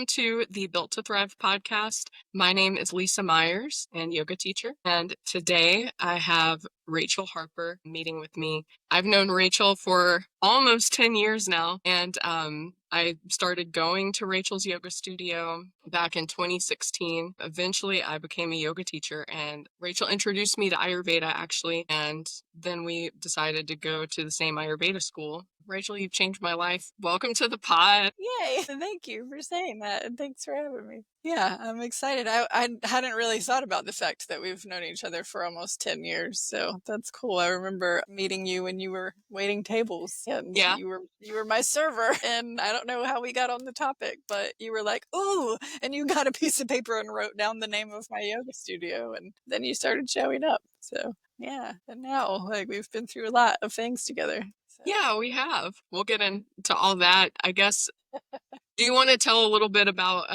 To the Built to Thrive podcast. My name is Lisa Myers and yoga teacher. And today I have Rachel Harper meeting with me. I've known Rachel for almost 10 years now. And I started going to Rachel's yoga studio back in 2016. Eventually I became a yoga teacher and Rachel introduced me to Ayurveda actually. And then we decided to go to the same Ayurveda school. Rachel, you've changed my life. Welcome to the pod. Yay! Thank you for saying that, and thanks for having me. Yeah, I'm excited. I hadn't really thought about the fact that we've known each other for almost 10 years, so that's cool. I remember meeting you when you were waiting tables, and Yeah. you were my server, and I don't know how we got on the topic, but you were like, "Ooh," and you got a piece of paper and wrote down the name of my yoga studio, and then you started showing up. So, yeah, and now, like, we've been through a lot of things together. So. Yeah, we have. We'll get into all that. I guess, do you want to tell a little bit about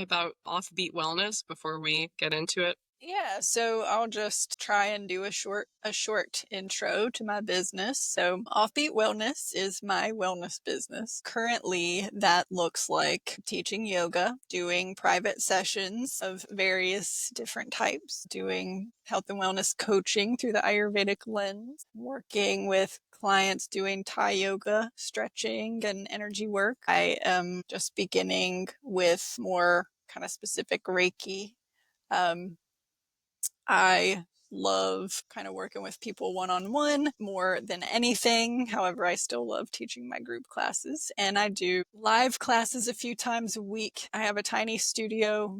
Offbeat Wellness before we get into it? Yeah, so I'll just try and do a short intro to my business. So Offbeat Wellness is my wellness business. Currently, that looks like teaching yoga, doing private sessions of various different types, doing health and wellness coaching through the Ayurvedic lens, working with clients doing Thai yoga, stretching, and energy work. I am just beginning with more kind of specific Reiki. I love kind of working with people one-on-one more than anything. However, I still love teaching my group classes, and I do live classes a few times a week. I have a tiny studio,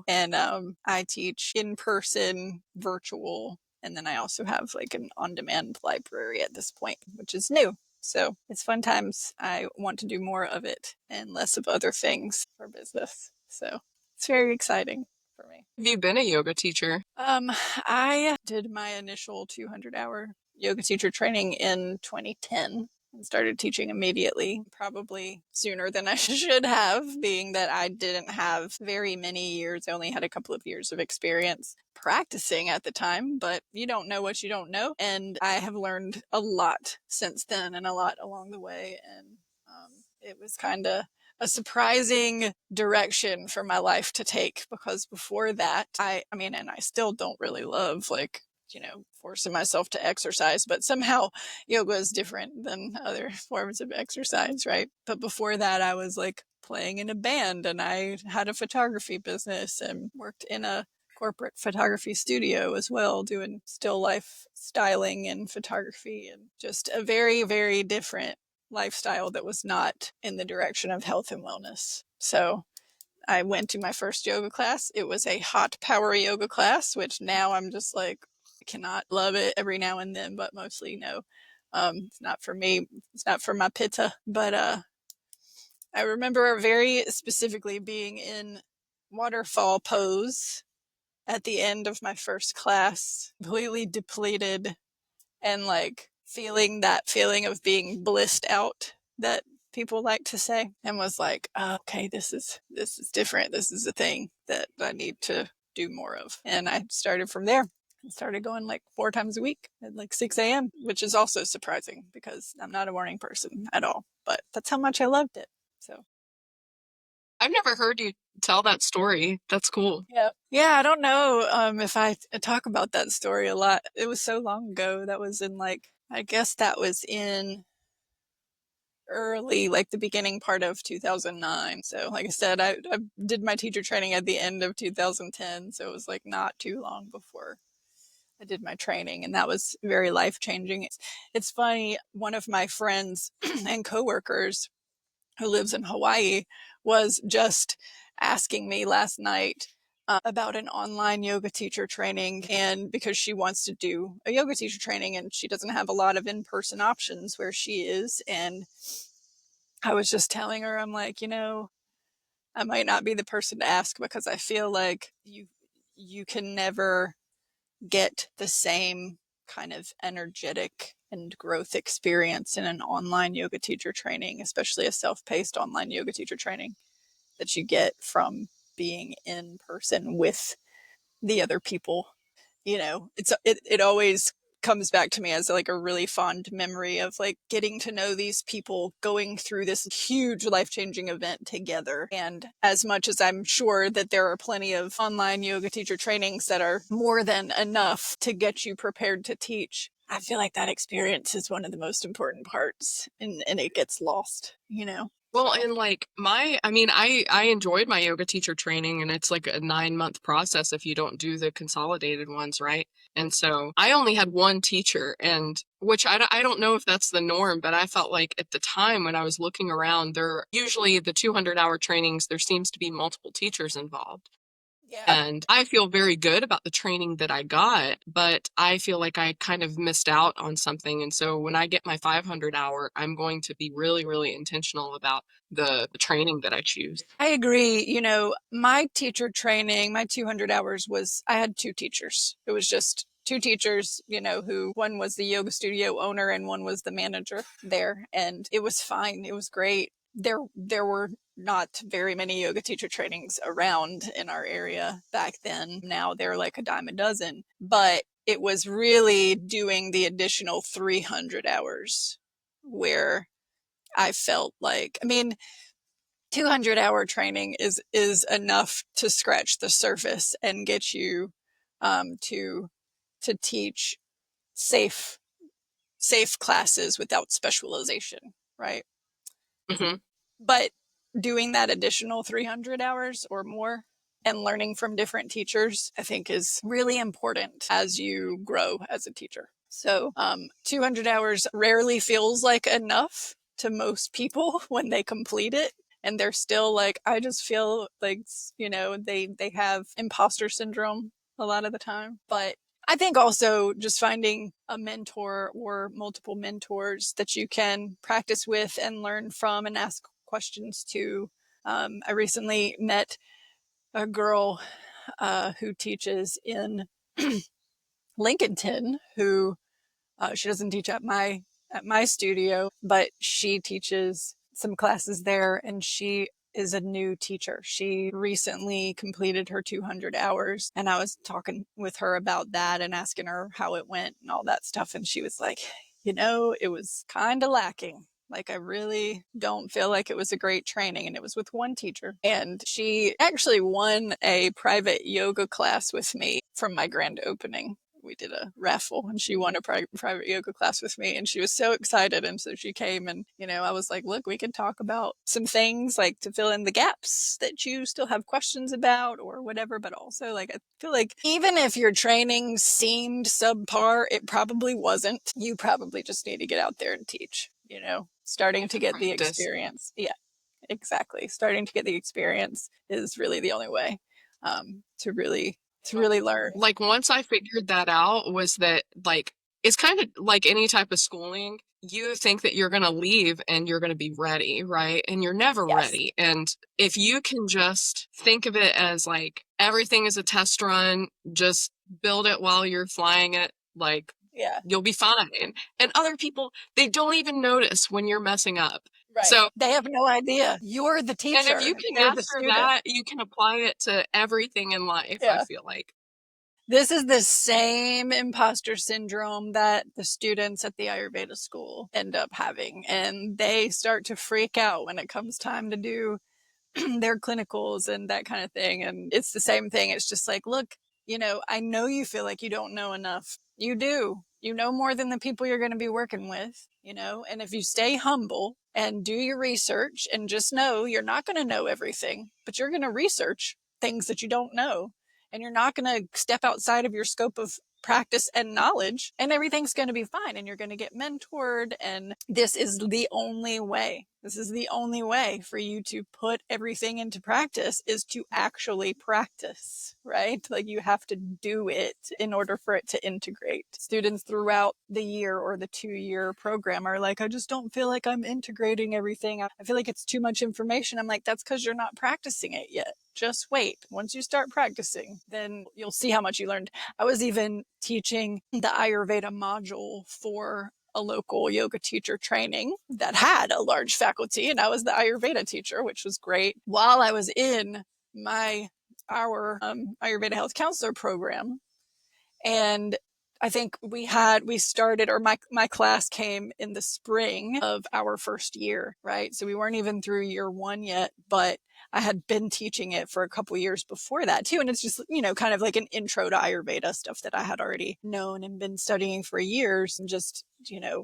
and I teach in person, virtual, and then I also have like an on-demand library at this point, which is new. So it's fun times. I want to do more of it and less of other things for business. So it's very exciting for me. Have you been a yoga teacher? I did my initial 200-hour yoga teacher training in 2010 and started teaching immediately, probably sooner than I should have, being that I didn't have very many years. I only had a couple of years of experience practicing at the time, but you don't know what you don't know. And I have learned a lot since then and a lot along the way. And it was kind of a surprising direction for my life to take, because before that, I mean, and I still don't really love forcing myself to exercise, but somehow yoga is different than other forms of exercise, right? But before that, I was like playing in a band, and I had a photography business and worked in a corporate photography studio as well, doing still life styling and photography, and just a very, very different lifestyle that was not in the direction of health and wellness. So I went to my first yoga class. It was a hot power yoga class, which now I'm just like, I cannot love it every now and then, but mostly no. It's not for me. It's not for my pitta. But I remember very specifically being in waterfall pose at the end of my first class, completely depleted, and like feeling that feeling of being blissed out that people like to say, and was like, oh, okay, this is different. This is a thing that I need to do more of. And I started from there and started going like 4 times a week at like 6 a.m., which is also surprising because I'm not a morning person at all, but that's how much I loved it. So I've never heard you tell that story. That's cool. yeah, I don't know if I talk about that story a lot. It was so long ago. That was in like, I guess that was in early, like the beginning part of 2009. So like I said, I did my teacher training at the end of 2010. So it was like not too long before I did my training, and that was very life changing. It's funny, one of my friends and coworkers who lives in Hawaii was just asking me last night about an online yoga teacher training, and because she wants to do a yoga teacher training and she doesn't have a lot of in-person options where she is. And I was just telling her, I'm like, I might not be the person to ask, because I feel like you can never get the same kind of energetic and growth experience in an online yoga teacher training, especially a self-paced online yoga teacher training, that you get from being in person with the other people. It always comes back to me as like a really fond memory of like getting to know these people going through this huge life-changing event together. And as much as I'm sure that there are plenty of online yoga teacher trainings that are more than enough to get you prepared to teach, I feel like that experience is one of the most important parts, and it gets lost, you know? Well, and like I enjoyed my yoga teacher training, and it's like a 9-month process if you don't do the consolidated ones, right? And so I only had one teacher, and which I don't know if that's the norm, but I felt like at the time when I was looking around, there usually the 200-hour trainings, there seems to be multiple teachers involved. Yeah. And I feel very good about the training that I got, but I feel like I kind of missed out on something. And so when I get my 500-hour, I'm going to be really, really intentional about the training that I choose. I agree. You know, my teacher training, my 200 hours was, I had two teachers. It was just two teachers, you know, who one was the yoga studio owner and one was the manager there. And it was fine. It was great. There were not very many yoga teacher trainings around in our area back then. Now they're like a dime a dozen, but it was really doing the additional 300 hours where I felt like, I mean, 200-hour training is enough to scratch the surface and get you to teach safe classes without specialization, right? Hmm. But doing that additional 300 hours or more and learning from different teachers, I think is really important as you grow as a teacher. So 200 hours rarely feels like enough to most people when they complete it. And they're still like, I just feel like, you know, they have imposter syndrome a lot of the time. But I think also just finding a mentor or multiple mentors that you can practice with and learn from and ask questions to. I recently met a girl who teaches in Lincolnton, who she doesn't teach at my studio, but she teaches some classes there, and she is a new teacher. She recently completed her 200 hours, and I was talking with her about that and asking her how it went and all that stuff, and she was like, you know, it was kind of lacking. Like, I really don't feel like it was a great training. And it was with one teacher. And she actually won a private yoga class with me from my grand opening. We did a raffle and she won a private yoga class with me, and she was so excited. And so she came, and, you know, I was like, look, we can talk about some things like to fill in the gaps that you still have questions about or whatever. But also, like, I feel like even if your training seemed subpar, it probably wasn't. You probably just need to get out there and teach, you know, starting to To get the practice. experience. Yeah, exactly. Starting to get the experience is really the only way to really learn. Like once I figured that out was that like it's kind of like any type of schooling. You think that you're going to leave and you're going to be ready, right? And you're never Yes. ready. And if you can just think of it as like everything is a test run, just build it while you're flying it, like Yeah. you'll be fine. And other people, they don't even notice when you're messing up. Right. So, They have no idea. You're the and if you teacher. can They're the master student. that, you can apply it to everything in life, I Yeah. feel like. This is the same imposter syndrome that the students at the Ayurveda school end up having. And they start to freak out when it comes time to do their clinicals and that kind of thing. And it's the same thing. It's just like, look, you know, I know you feel like you don't know enough. You do. You know more than the people you're going to be working with, you know, and if you stay humble and do your research and just know you're not going to know everything, but you're going to research things that you don't know, and you're not going to step outside of your scope of practice and knowledge, and everything's going to be fine, and you're going to get mentored. And this is the only way. This is the only way for you to put everything into practice, is to actually practice, right? Like, you have to do it in order for it to integrate. Students throughout the year or the 2-year program are like, I just don't feel like I'm integrating everything. I feel like it's too much information. I'm like, that's because you're not practicing it yet. Just wait. Once you start practicing, then you'll see how much you learned. I was even teaching the Ayurveda module for a local yoga teacher training that had a large faculty, and I was the Ayurveda teacher, which was great, while I was in our Ayurveda health counselor program. And I think we started, or my class came in the spring of our first year, right? So we weren't even through year 1 yet, but I had been teaching it for a couple years before that too. And it's just, kind of like an intro to Ayurveda stuff that I had already known and been studying for years, and just,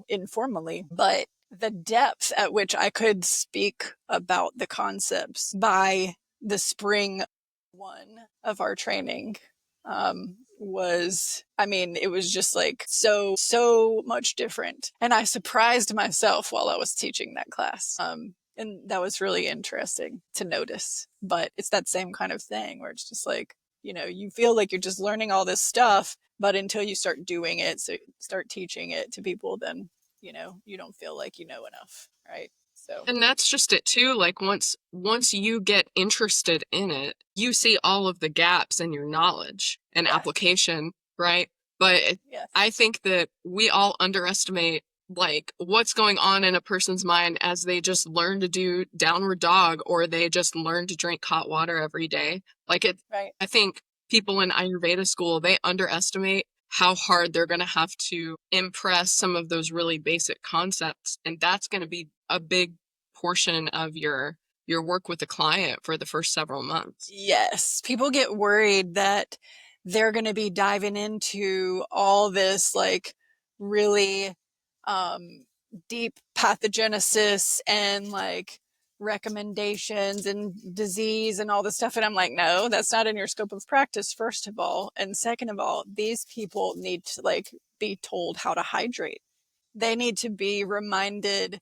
informally. But the depth at which I could speak about the concepts by the spring 1 of our training it was just like so much different. And I surprised myself while I was teaching that class. And that was really interesting to notice. But it's that same kind of thing where it's just like, you feel like you're just learning all this stuff, but until you start doing it, so start teaching it to people, then, you don't feel like you know enough, right? So, And that's just it too. Like once you get interested in it, you see all of the gaps in your knowledge and yeah, application, right? But yes, I think that we all underestimate like what's going on in a person's mind as they just learn to do downward dog, or they just learn to drink hot water every day. Like right. I think people in Ayurveda school, they underestimate how hard they're going to have to impress some of those really basic concepts. And that's going to be a big portion of your work with the client for the first several months. Yes, people get worried that they're going to be diving into all this like really um, deep pathogenesis and like recommendations and disease and all this stuff. And I'm like, no, that's not in your scope of practice, first of all. And second of all, these people need to like be told how to hydrate. They need to be reminded,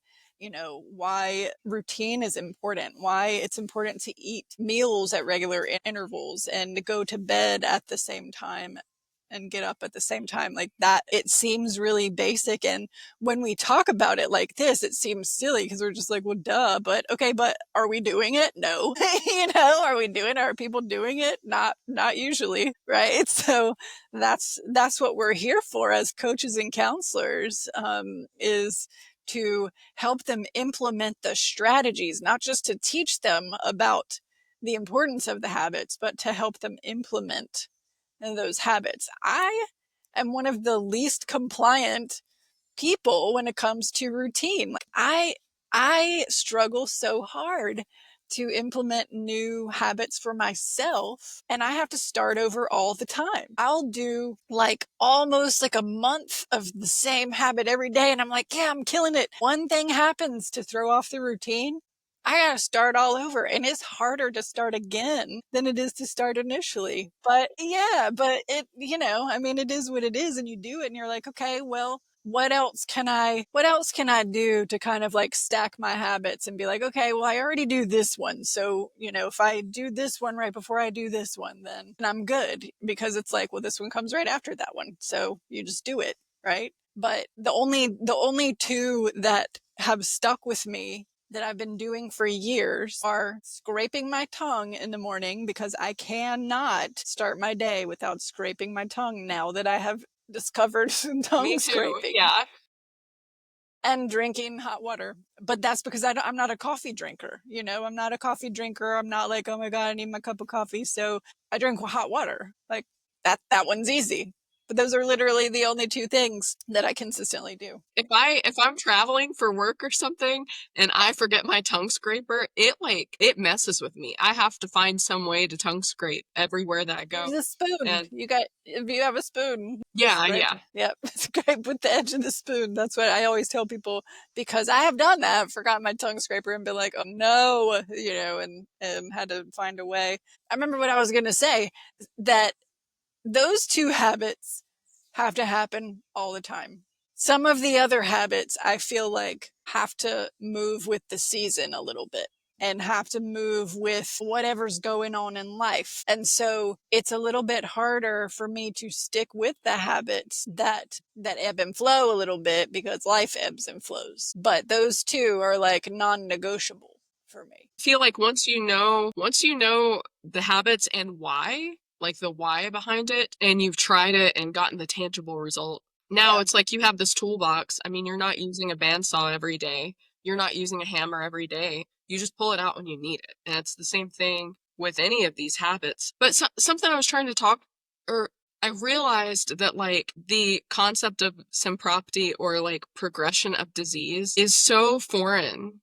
why routine is important, why it's important to eat meals at regular intervals and to go to bed at the same time and get up at the same time. Like that, it seems really basic. And when we talk about it like this, it seems silly because we're just like, well, duh. But okay, but are we doing it? No. Are we doing it? Are people doing it? Not usually, right? So that's what we're here for as coaches and counselors, is to help them implement the strategies, not just to teach them about the importance of the habits, but to help them implement those habits. I am one of the least compliant people when it comes to routine. Like I struggle so hard to implement new habits for myself, and I have to start over all the time. I'll do like almost like a month of the same habit every day, and I'm like, yeah, I'm killing it. One thing happens to throw off the routine, I gotta start all over. And it's harder to start again than it is to start initially. But yeah, but it is what it is, and you do it and you're like, okay, well, what else can I do to kind of like stack my habits and be like, okay, well, I already do this one. So, if I do this one right before I do this one, then I'm good, because it's like, well, this one comes right after that one. So you just do it, right? But the only two that have stuck with me that I've been doing for years are scraping my tongue in the morning, because I cannot start my day without scraping my tongue now that I have discovered Me tongue too. scraping, Yeah. and drinking hot water. But that's because I'm not a coffee drinker. I'm not a coffee drinker. I'm not like, oh my God, I need my cup of coffee. So I drink hot water. Like that one's easy. But those are literally the only two things that I consistently do. If I'm traveling for work or something and I forget my tongue scraper, it messes with me. I have to find some way to tongue scrape everywhere that I Use go. a spoon. And If you have a spoon, just yeah, scrape. yeah. Yep, scrape with the edge of the spoon. That's what I always tell people, because I have done that. I've forgotten my tongue scraper and been like, oh no, and had to find a way. I remember what I was gonna say, that those two habits have to happen all the time. Some of the other habits I feel like have to move with the season a little bit and have to move with whatever's going on in life. And so it's a little bit harder for me to stick with the habits that ebb and flow a little bit, because life ebbs and flows. But those two are like non-negotiable for me. I feel like once you know the habits and why, like the why behind it, and you've tried it and gotten the tangible result, now Yeah. it's like you have this toolbox. I mean, you're not using a bandsaw every day. You're not using a hammer every day. You just pull it out when you need it. And it's the same thing with any of these habits. But something I was trying to talk or I realized that like the concept of sympropty or like progression of disease is so foreign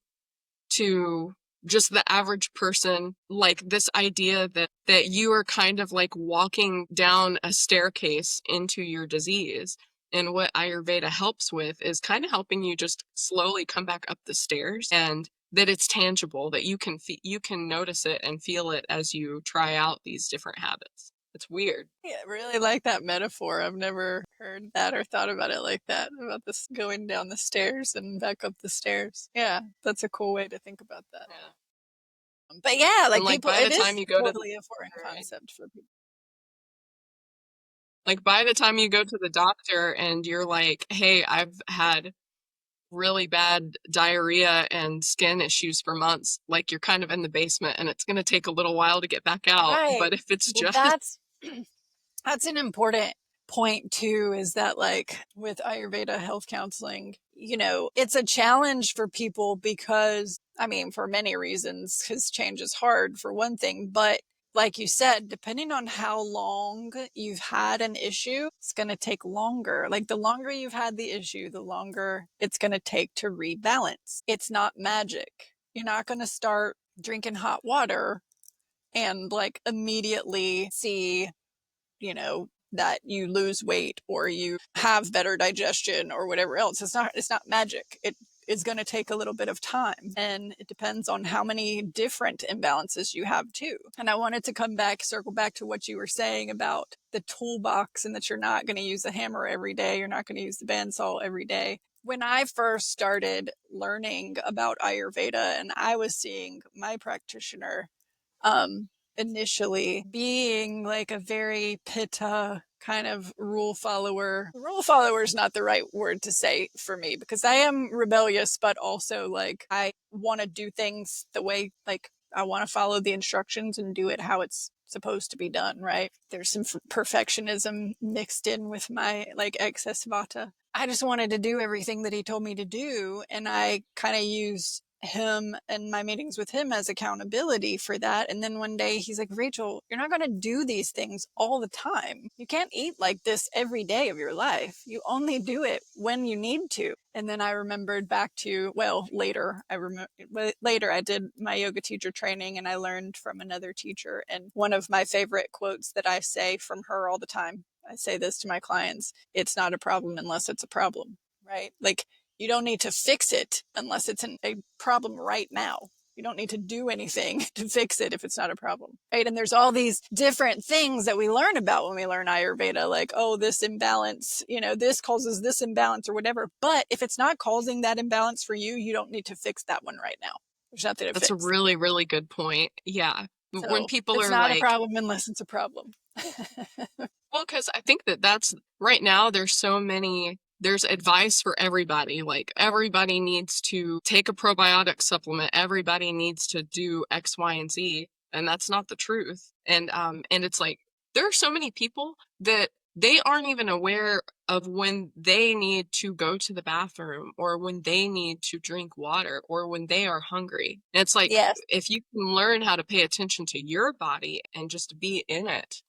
to just the average person. Like this idea that you are kind of like walking down a staircase into your disease. And what Ayurveda helps with is kind of helping you just slowly come back up the stairs, and that it's tangible, that you can notice it and feel it as you try out these different habits. It's weird. Yeah, I really like that metaphor. I've never heard that or thought about it like that, about this going down the stairs and back up the stairs. Yeah, that's a cool way to think about that. Yeah. But yeah, And like like people, by the it time is you go to totally a foreign right. concept for people. Like by the time you go to the doctor and you're like, "Hey, I've had really bad diarrhea and skin issues for months," like you're kind of in the basement and it's going to take a little while to get back out. Right. But if it's Well, just that's an important point too, is that like with Ayurveda health counseling, it's a challenge for people because, I mean, for many reasons, because change is hard for one thing, but like you said, depending on how long you've had an issue, it's going to take longer. Like the longer you've had the issue, the longer it's going to take to rebalance. It's not magic. You're not going to start drinking hot water and like immediately see, that you lose weight or you have better digestion or whatever else. It's not magic. It is going to take a little bit of time, and it depends on how many different imbalances you have too. And I wanted to circle back to what you were saying about the toolbox, and that you're not going to use a hammer every day. You're not going to use the bandsaw every day. When I first started learning about Ayurveda and I was seeing my practitioner, um, initially being like a very pitta kind of rule follower. Rule follower is not the right word to say for me because I am rebellious, but also like I want to do things the way, like I want to follow the instructions and do it how it's supposed to be done, right? There's some perfectionism mixed in with my like excess vata. I just wanted to do everything that he told me to do, and I kind of used him and my meetings with him as accountability for that. And then one day he's like, Rachel, you're not going to do these things all the time. You can't eat like this every day of your life. You only do it when you need to. And then I remembered back to, well, later I did my yoga teacher training and I learned from another teacher. And one of my favorite quotes that I say from her all the time, I say this to my clients: it's not a problem unless it's a problem, right? Like, you don't need to fix it unless it's a problem right now. You don't need to do anything to fix it if it's not a problem, right? And there's all these different things that we learn about when we learn Ayurveda, like, oh, this imbalance, this causes this imbalance or whatever. But if it's not causing that imbalance for you, you don't need to fix that one right now. There's nothing to that's a fix. really, really good point. Yeah. When So people it's are not a like, problem unless it's a problem. well, because I think that's right now, there's advice for everybody. Like everybody needs to take a probiotic supplement. Everybody needs to do X, Y, and Z. And that's not the truth. And it's like, there are so many people that they aren't even aware of when they need to go to the bathroom or when they need to drink water or when they are hungry. And it's like, Yes. if you can learn how to pay attention to your body and just be in it.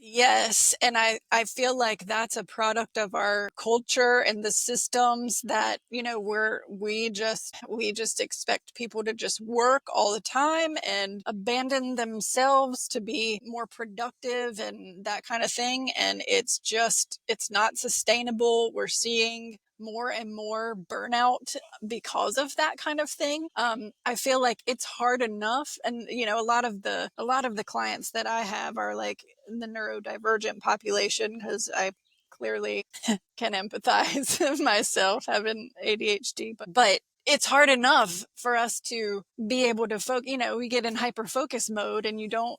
Yes, and I feel like that's a product of our culture and the systems that, we just expect people to just work all the time and abandon themselves to be more productive and that kind of thing, and it's not sustainable. We're seeing more and more burnout because of that kind of thing. I feel like it's hard enough, and a lot of the clients that I have are like the neurodivergent population, because I clearly can empathize myself having ADHD, but it's hard enough for us to be able to focus. We get in hyper focus mode and you don't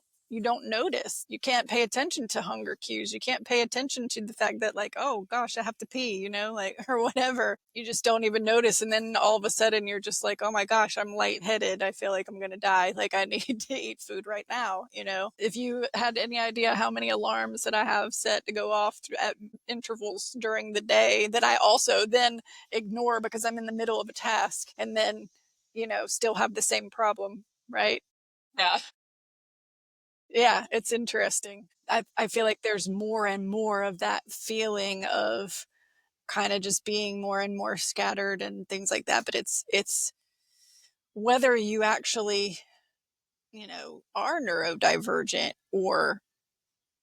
notice. You can't pay attention to hunger cues. You can't pay attention to the fact that, like, oh gosh, I have to pee, like, or whatever. You just don't even notice. And then all of a sudden you're just like, oh my gosh, I'm lightheaded. I feel like I'm going to die. Like, I need to eat food right now. If you had any idea how many alarms that I have set to go off at intervals during the day that I also then ignore because I'm in the middle of a task, and then, still have the same problem, right? Yeah. Yeah, it's interesting. I feel like there's more and more of that feeling of kind of just being more and more scattered and things like that. But it's whether you actually, are neurodivergent or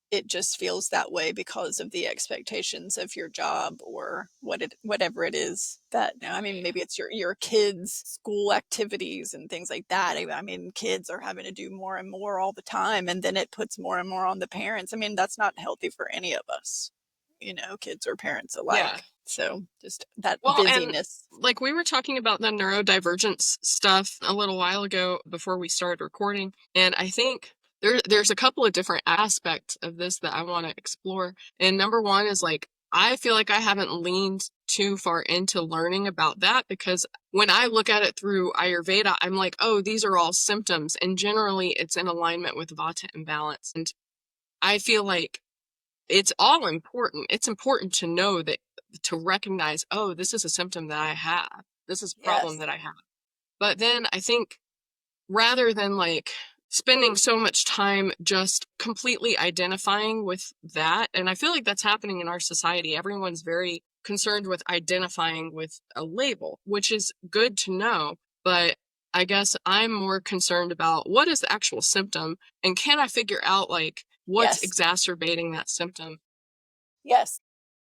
it just feels that way because of the expectations of your job or whatever it is that, I mean, maybe it's your kids' school activities and things like that. I mean, kids are having to do more and more all the time, and then it puts more and more on the parents. I mean, that's not healthy for any of us, kids or parents Yeah. alike. So just that Well, and busyness. like we were talking about the neurodivergence stuff a little while ago before we started recording, and I think there's a couple of different aspects of this that I want to explore. And number one is like I feel like I haven't leaned too far into learning about that because when I look at it through Ayurveda, I'm like, oh, these are all symptoms, and generally it's in alignment with Vata imbalance. And I feel like it's all important. It's important to know that to recognize, oh, this is a symptom that I have. This is a problem Yes. that I have. But then I think rather than like spending so much time just completely identifying with that, and I feel like that's happening in our society. Everyone's very concerned with identifying with a label, which is good to know. But I guess I'm more concerned about what is the actual symptom and can I figure out like what's Yes. exacerbating that symptom. Yes.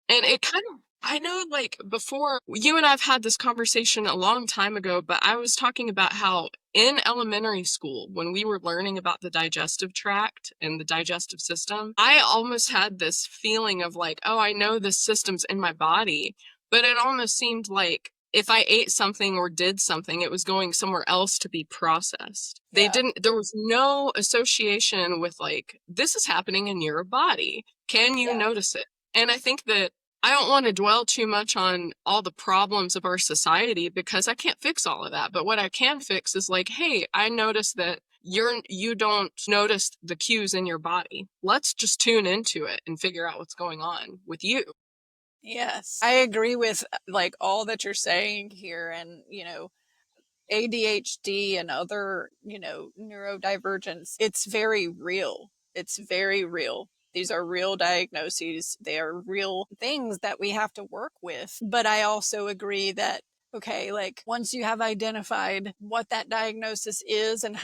And it kind of, I know, like before, you and I've had this conversation a long time ago, but I was talking about how in elementary school, when we were learning about the digestive tract and the digestive system, I almost had this feeling of like, oh, I know this system's in my body, but it almost seemed like if I ate something or did something, it was going somewhere else to be processed. Yeah. There was no association with like, this is happening in your body. Can you Yeah. notice it? And I think that I don't want to dwell too much on all the problems of our society because I can't fix all of that. But what I can fix is like, hey, I noticed that you don't notice the cues in your body. Let's just tune into it and figure out what's going on with you. Yes. I agree with like all that you're saying here. And, ADHD and other, neurodivergence, it's very real. It's very real. These are real diagnoses. They are real things that we have to work with. But I also agree that, okay, like once you have identified what that diagnosis is and,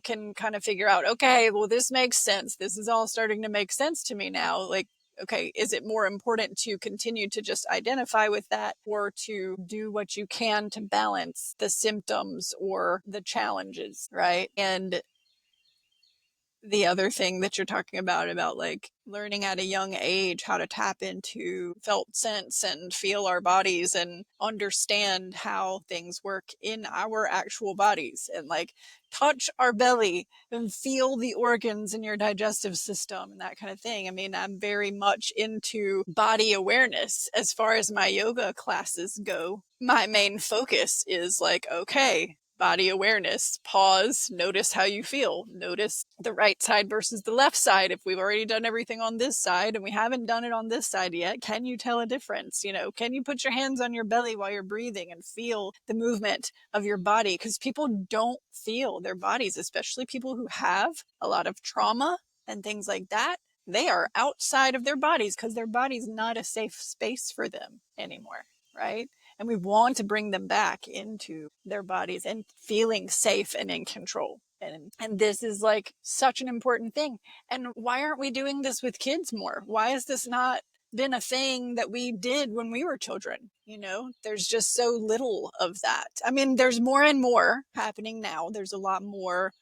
can kind of figure out, okay, well, this makes sense. This is all starting to make sense to me now. Like, okay, is it more important to continue to just identify with that or to do what you can to balance the symptoms or the challenges, right? And the other thing that you're talking about like learning at a young age how to tap into felt sense and feel our bodies and understand how things work in our actual bodies and like touch our belly and feel the organs in your digestive system and that kind of thing. I mean, I'm very much into body awareness as far as my yoga classes go. My main focus is like, okay, body awareness, pause, notice how you feel, notice the right side versus the left side. If we've already done everything on this side and we haven't done it on this side yet, can you tell a difference? Can you put your hands on your belly while you're breathing and feel the movement of your body? Because people don't feel their bodies, especially people who have a lot of trauma and things like that. They are outside of their bodies because their body's not a safe space for them anymore, right? And we want to bring them back into their bodies and feeling safe and in control. And this is like such an important thing. And why aren't we doing this with kids more? Why has this not been a thing that we did when we were children? There's just so little of that. I mean, there's more and more happening now. There's a lot more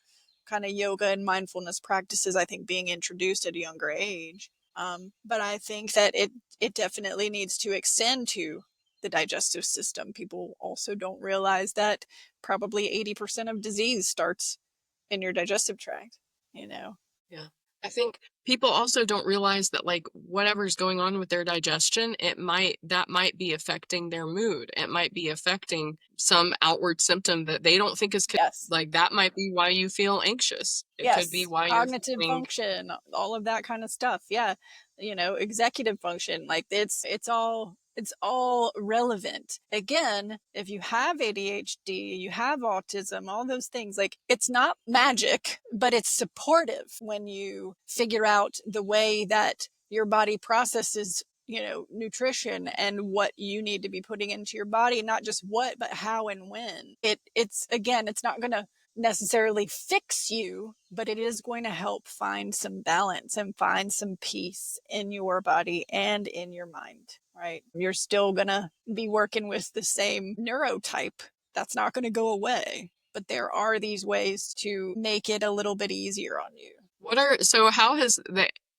kind of yoga and mindfulness practices, I think, being introduced at a younger age. But I think that it definitely needs to extend to the digestive system. People also don't realize that probably 80% of disease starts in your digestive tract. Yeah. I think people also don't realize that like whatever's going on with their digestion, that might be affecting their mood. It might be affecting some outward symptom that they don't think is Yes. like that might be why you feel anxious. It could be Yes. why you're Cognitive feeling function, all of that kind of stuff. Yeah. Executive function. Like it's all It's all relevant. Again, if you have ADHD, you have autism, all those things, like it's not magic, but it's supportive when you figure out the way that your body processes, nutrition and what you need to be putting into your body, not just what, but how and when. It's again, it's not going to necessarily fix you, but it is going to help find some balance and find some peace in your body and in your mind, right? You're still going to be working with the same neurotype. That's not going to go away, but there are these ways to make it a little bit easier on you.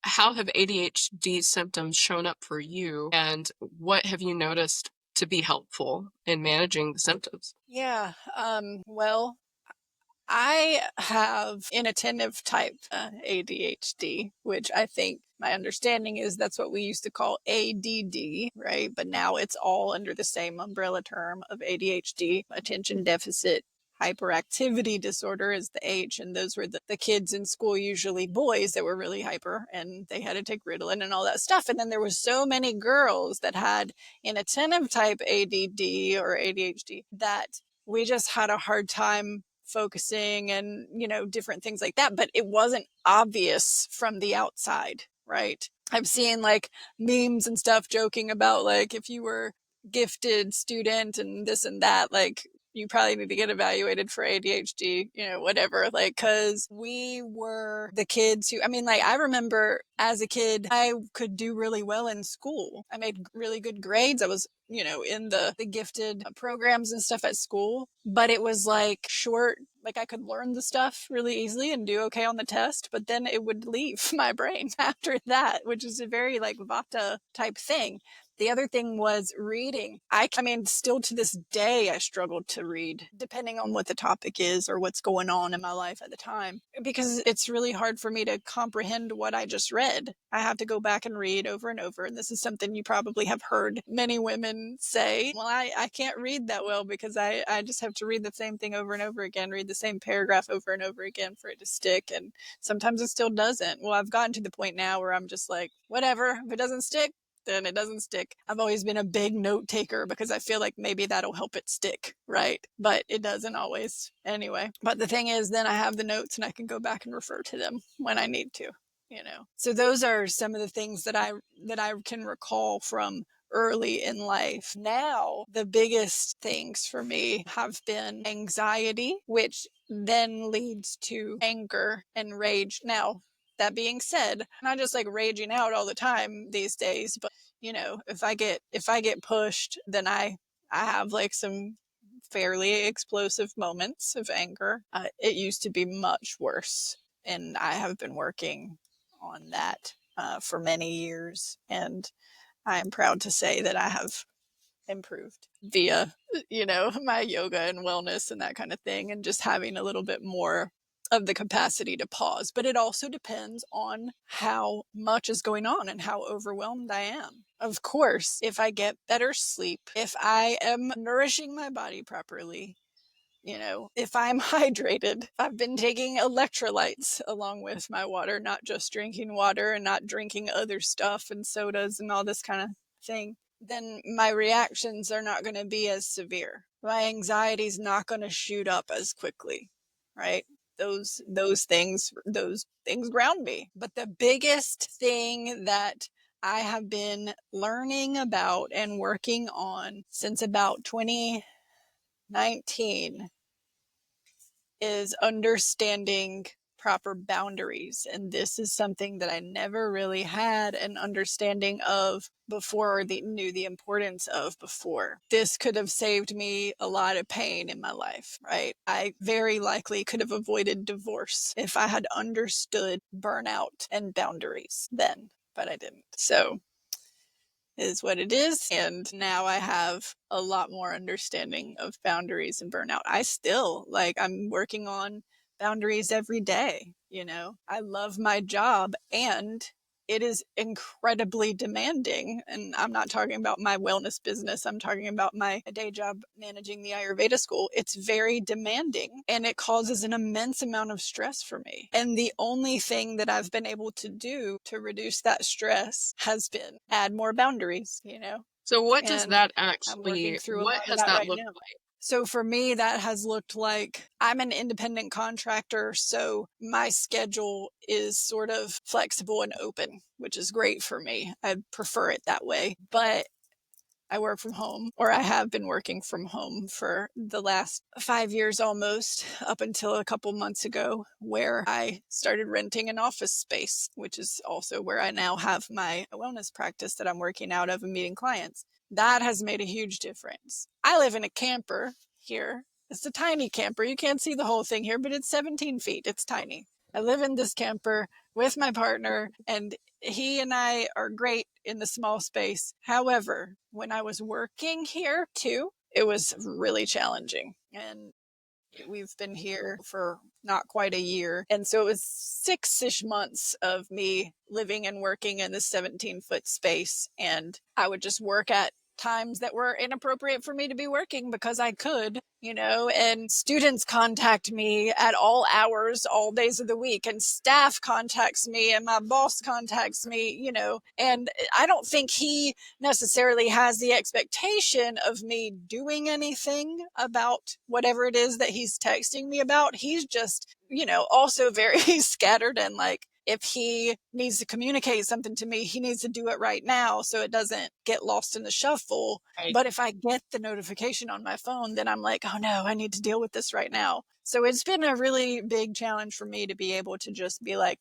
How have ADHD symptoms shown up for you, and what have you noticed to be helpful in managing the symptoms? Yeah. Well, I have inattentive type ADHD, which I think my understanding is that's what we used to call ADD, right? But now it's all under the same umbrella term of ADHD, attention deficit hyperactivity disorder is the H. And those were the kids in school, usually boys that were really hyper and they had to take Ritalin and all that stuff. And then there was so many girls that had inattentive type ADD or ADHD that we just had a hard time focusing and, different things like that. But it wasn't obvious from the outside, right? I've seen like memes and stuff joking about like if you were gifted student and this and that, like you probably need to get evaluated for ADHD, whatever. Like, cause we were the kids who, I mean, like, I remember as a kid, I could do really well in school. I made really good grades. I was, in the gifted programs and stuff at school, but it was like short, like I could learn the stuff really easily and do okay on the test, but then it would leave my brain after that, which is a very like Vata type thing. The other thing was reading. I mean, still to this day, I struggled to read, depending on what the topic is or what's going on in my life at the time, because it's really hard for me to comprehend what I just read. I have to go back and read over and over. And this is something you probably have heard many women say, well, I can't read that well because I just have to read the same thing over and over again, read the same paragraph over and over again for it to stick. And sometimes it still doesn't. Well, I've gotten to the point now where I'm just like, whatever, if it doesn't stick, then it doesn't stick. I've always been a big note taker because I feel like maybe that'll help it stick, right? But it doesn't always anyway. But the thing is, then I have the notes and I can go back and refer to them when I need to, So those are some of the things that I can recall from early in life. Now, the biggest things for me have been anxiety, which then leads to anger and rage. Now, that being said, I'm not just like raging out all the time these days, but if I get pushed, then I have like some fairly explosive moments of anger. It used to be much worse, and I have been working on that for many years, and I am proud to say that I have improved via my yoga and wellness and that kind of thing, and just having a little bit more of the capacity to pause. But it also depends on how much is going on and how overwhelmed I am. Of course, if I get better sleep, if I am nourishing my body properly, if I'm hydrated, I've been taking electrolytes along with my water, not just drinking water and not drinking other stuff and sodas and all this kind of thing, then my reactions are not going to be as severe. My anxiety is not going to shoot up as quickly, right? Those things ground me. But the biggest thing that I have been learning about and working on since about 2019 is understanding proper boundaries. And this is something that I never really had an understanding of before, or knew the importance of before. This could have saved me a lot of pain in my life, right? I very likely could have avoided divorce if I had understood burnout and boundaries then, but I didn't. So is what it is. And now I have a lot more understanding of boundaries and burnout. I'm working on boundaries every day. I love my job and it is incredibly demanding. And I'm not talking about my wellness business. I'm talking about my day job managing the Ayurveda school. It's very demanding and it causes an immense amount of stress for me. And the only thing that I've been able to do to reduce that stress has been add more boundaries, So what does And that I'm working through a lot what of has that that right looked now. like? So for me, that has looked like I'm an independent contractor. So my schedule is sort of flexible and open, which is great for me. I prefer it that way. But I work from home, or I have been working from home for the last 5 years almost, up until a couple months ago, where I started renting an office space, which is also where I now have my wellness practice that I'm working out of and meeting clients. That has made a huge difference. I live in a camper here. It's a tiny camper. You can't see the whole thing here, but it's 17 feet. It's tiny. I live in this camper with my partner, and he and I are great in the small space. However, when I was working here too, it was really challenging. And we've been here for not quite a year. And so it was 6-ish months of me living and working in this 17-foot space. And I would just work at times that were inappropriate for me to be working because I could, and students contact me at all hours, all days of the week, and staff contacts me, and my boss contacts me, and I don't think he necessarily has the expectation of me doing anything about whatever it is that he's texting me about. He's just, also very scattered, and like, if he needs to communicate something to me, he needs to do it right now so it doesn't get lost in the shuffle. Right. But if I get the notification on my phone, then I'm like, oh no, I need to deal with this right now. So it's been a really big challenge for me to be able to just be like,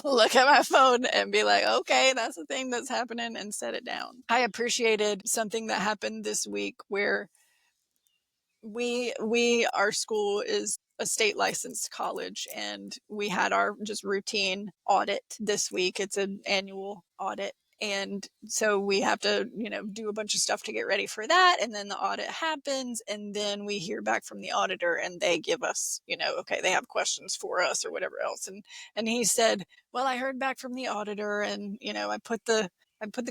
look at my phone and be like, okay, that's the thing that's happening, and set it down. I appreciated something that happened this week where our school is a state licensed college, and we had our just routine audit this week. It's an annual audit, and so we have to do a bunch of stuff to get ready for that, and then the audit happens, and then we hear back from the auditor, and they give us okay, they have questions for us or whatever else. And he said, well, I heard back from the auditor, and I put the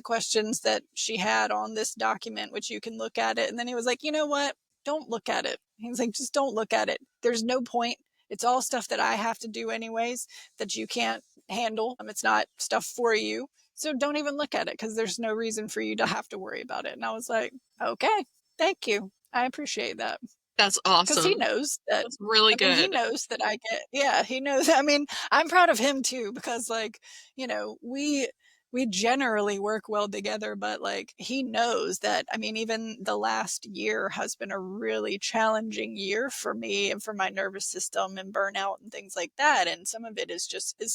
questions that she had on this document, which you can look at it. And then he was like, you know what, don't look at it. He's like, just don't look at it. There's no point. It's all stuff that I have to do anyways that you can't handle. It's not stuff for you. So don't even look at it, because there's no reason for you to have to worry about it. And I was like, okay, thank you. I appreciate that. That's Because he awesome. knows that, That's really he good. knows that he knows. I'm proud of him too, because like, we generally work well together, but like, he knows that, even the last year has been a really challenging year for me and for my nervous system, and burnout and things like that. And some of it is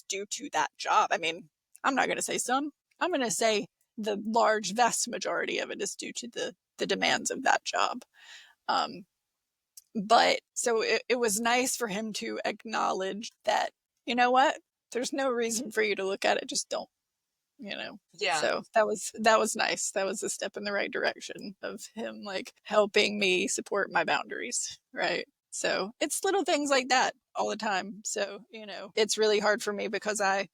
due to that job. I'm not going to say some, I'm going to say the vast majority of it is due to the demands of that job. But so it was nice for him to acknowledge that, you know what, there's no reason for you to look at it, just don't, Yeah. so that was nice. That was a step in the right direction of him like helping me support my boundaries, right? So it's little things like that all the time. So it's really hard for me because I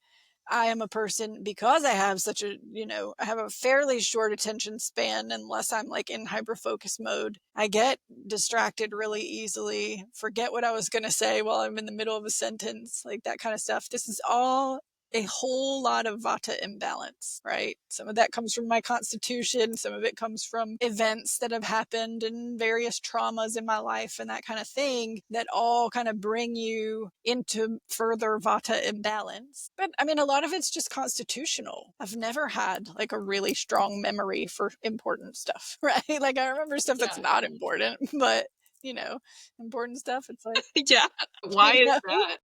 am a person, because I have I have a fairly short attention span unless I'm like in hyper focus mode. I get distracted really easily, forget what I was going to say while I'm in the middle of a sentence, like that kind of stuff. This is all a whole lot of vata imbalance, right? Some of that comes from my constitution. Some of it comes from events that have happened and various traumas in my life and that kind of thing, that all kind of bring you into further vata imbalance. But a lot of it's just constitutional. I've never had like a really strong memory for important stuff, right? Like, I remember stuff that's Yeah. not important, but important stuff, it's like, Yeah. Why is that?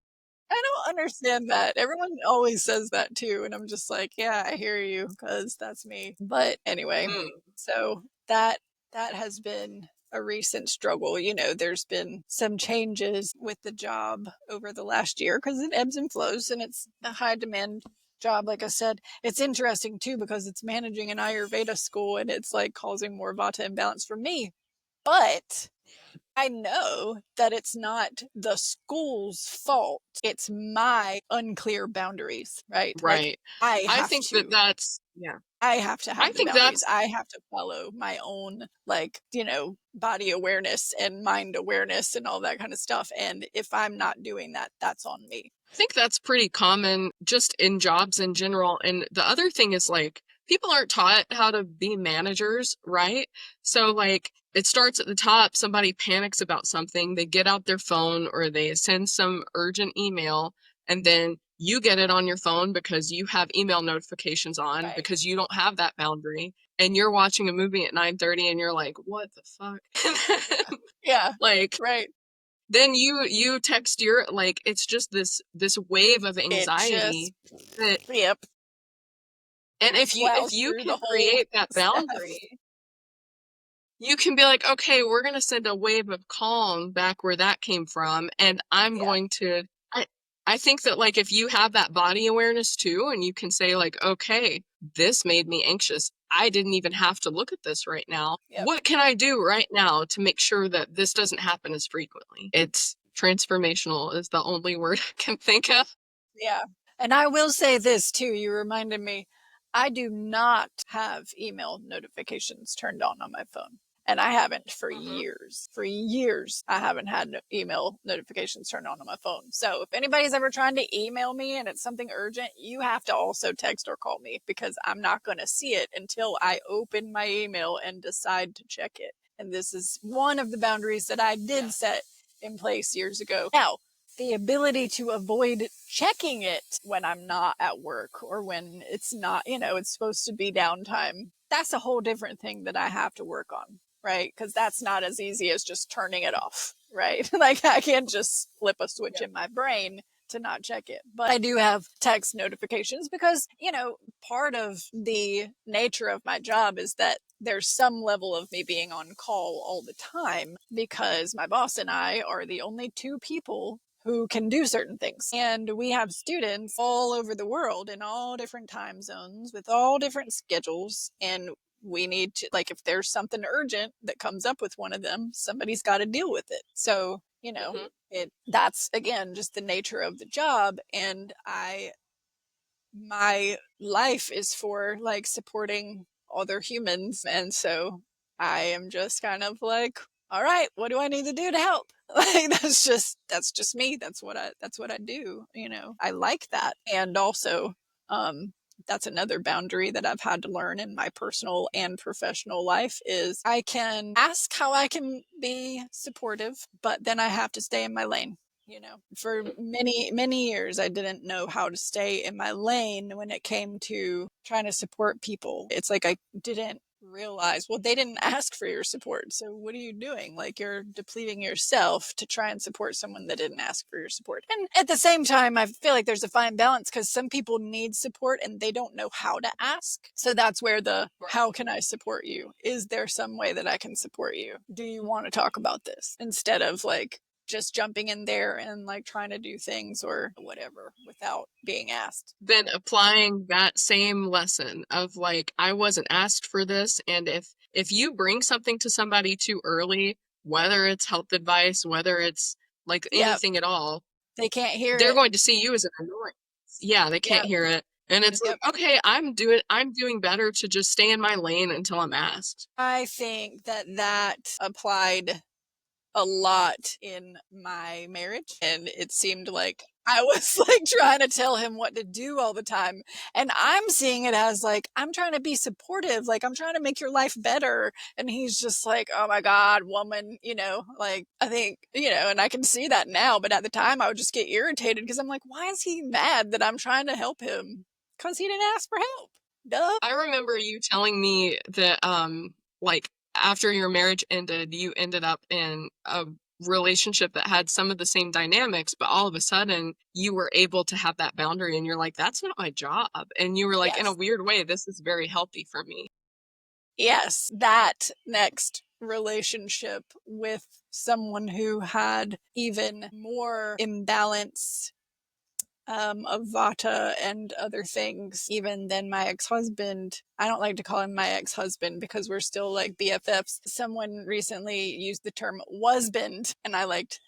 I don't understand that. Everyone always says that too. And I'm just like, yeah, I hear you, because that's me. But anyway, Mm. so that has been a recent struggle. There's been some changes with the job over the last year because it ebbs and flows, and it's a high demand job. Like I said, it's interesting too because it's managing an Ayurveda school, and it's like causing more vata imbalance for me. But I know that it's not the school's fault. It's my unclear boundaries, right? Like, Right. I I have think that to that's yeah. I have to I have the think boundaries. that's I have to follow my own, like, body awareness and mind awareness and all that kind of stuff. And if I'm not doing that, that's on me. I think that's pretty common just in jobs in general. And the other thing is like people aren't taught how to be managers, right? So like it starts at the top, somebody panics about something, they get out their phone or they send some urgent email, and then you get it on your phone because you have email notifications on Right. because you don't have that boundary. And you're watching a movie at 9:30 and you're like, what the fuck? Yeah. Like Right. then you text your like it's just this wave of It just, anxiety that yep, and if plows you through the can whole create that stuff. boundary, you can be like, okay, we're going to send a wave of calm back where that came from. And I'm Yeah. going to, I, I think that like if you have that body awareness too, and you can say like, okay, this made me anxious. I didn't even have to look at this right now. Yep. What can I do right now to make sure that this doesn't happen as frequently? It's transformational is the only word I can think of. Yeah. And I will say this too. You reminded me, I do not have email notifications turned on my phone. And I haven't for Mhm. years. For years, I haven't had email notifications turned on my phone. So if anybody's ever trying to email me and it's something urgent, you have to also text or call me because I'm not going to see it until I open my email and decide to check it. And this is one of the boundaries that I did Yes. set in place years ago. Now, the ability to avoid checking it when I'm not at work or when it's not, it's supposed to be downtime. That's a whole different thing that I have to work on, right? Because that's not as easy as just turning it off, right? Like I can't just flip a switch Yeah. in my brain to not check it. But I do have text notifications because, part of the nature of my job is that there's some level of me being on call all the time because my boss and I are the only two people who can do certain things. And we have students all over the world in all different time zones with all different schedules. And we need to, like, if there's something urgent that comes up with one of them, somebody's got to deal with it. So, Hmm. that's again just the nature of the job. And my life is for like supporting other humans. And so I am just kind of like, all right, what do I need to do to help? Like that's just me. That's what I do. I like that. And also, um, that's another boundary that I've had to learn in my personal and professional life is I can ask how I can be supportive, but then I have to stay in my lane. For many, many years, I didn't know how to stay in my lane when it came to trying to support people. It's like I didn't realize, well, they didn't ask for your support. So what are you doing? Like you're depleting yourself to try and support someone that didn't ask for your support. And at the same time, I feel like there's a fine balance because some people need support and they don't know how to ask. So that's where the Right. how can I support you? Is there some way that I can support you? Do you want to talk about this? Instead of like, just jumping in there and like trying to do things or whatever without being asked. Then applying that same lesson of like I wasn't asked for this, and if you bring something to somebody too early, whether it's health advice, whether it's like Yep. anything at all, They can't hear they're it. going to see you as an annoyance. Yeah, they can't Yep. hear it. And it's like, Yep. okay, I'm doing better to just stay in my lane until I'm asked. I think that applied a lot in my marriage. And it seemed like I was like trying to tell him what to do all the time. And I'm seeing it as like, I'm trying to be supportive. Like, I'm trying to make your life better. And he's just like, oh my God, woman, like I think, and I can see that now. But at the time, I would just get irritated because I'm like, why is he mad that I'm trying to help him? Because he didn't ask for help. Duh. I remember you telling me that like after your marriage ended, you ended up in a relationship that had some of the same dynamics, but all of a sudden you were able to have that boundary and you're like, that's not my job. And you were like, in a Yes. weird way, this is very healthy for me. Yes, that next relationship with someone who had even more imbalance of vata and other things, even than my ex husband. I don't like to call him my ex husband because we're still like BFFs. Someone recently used the term wasband, and I liked.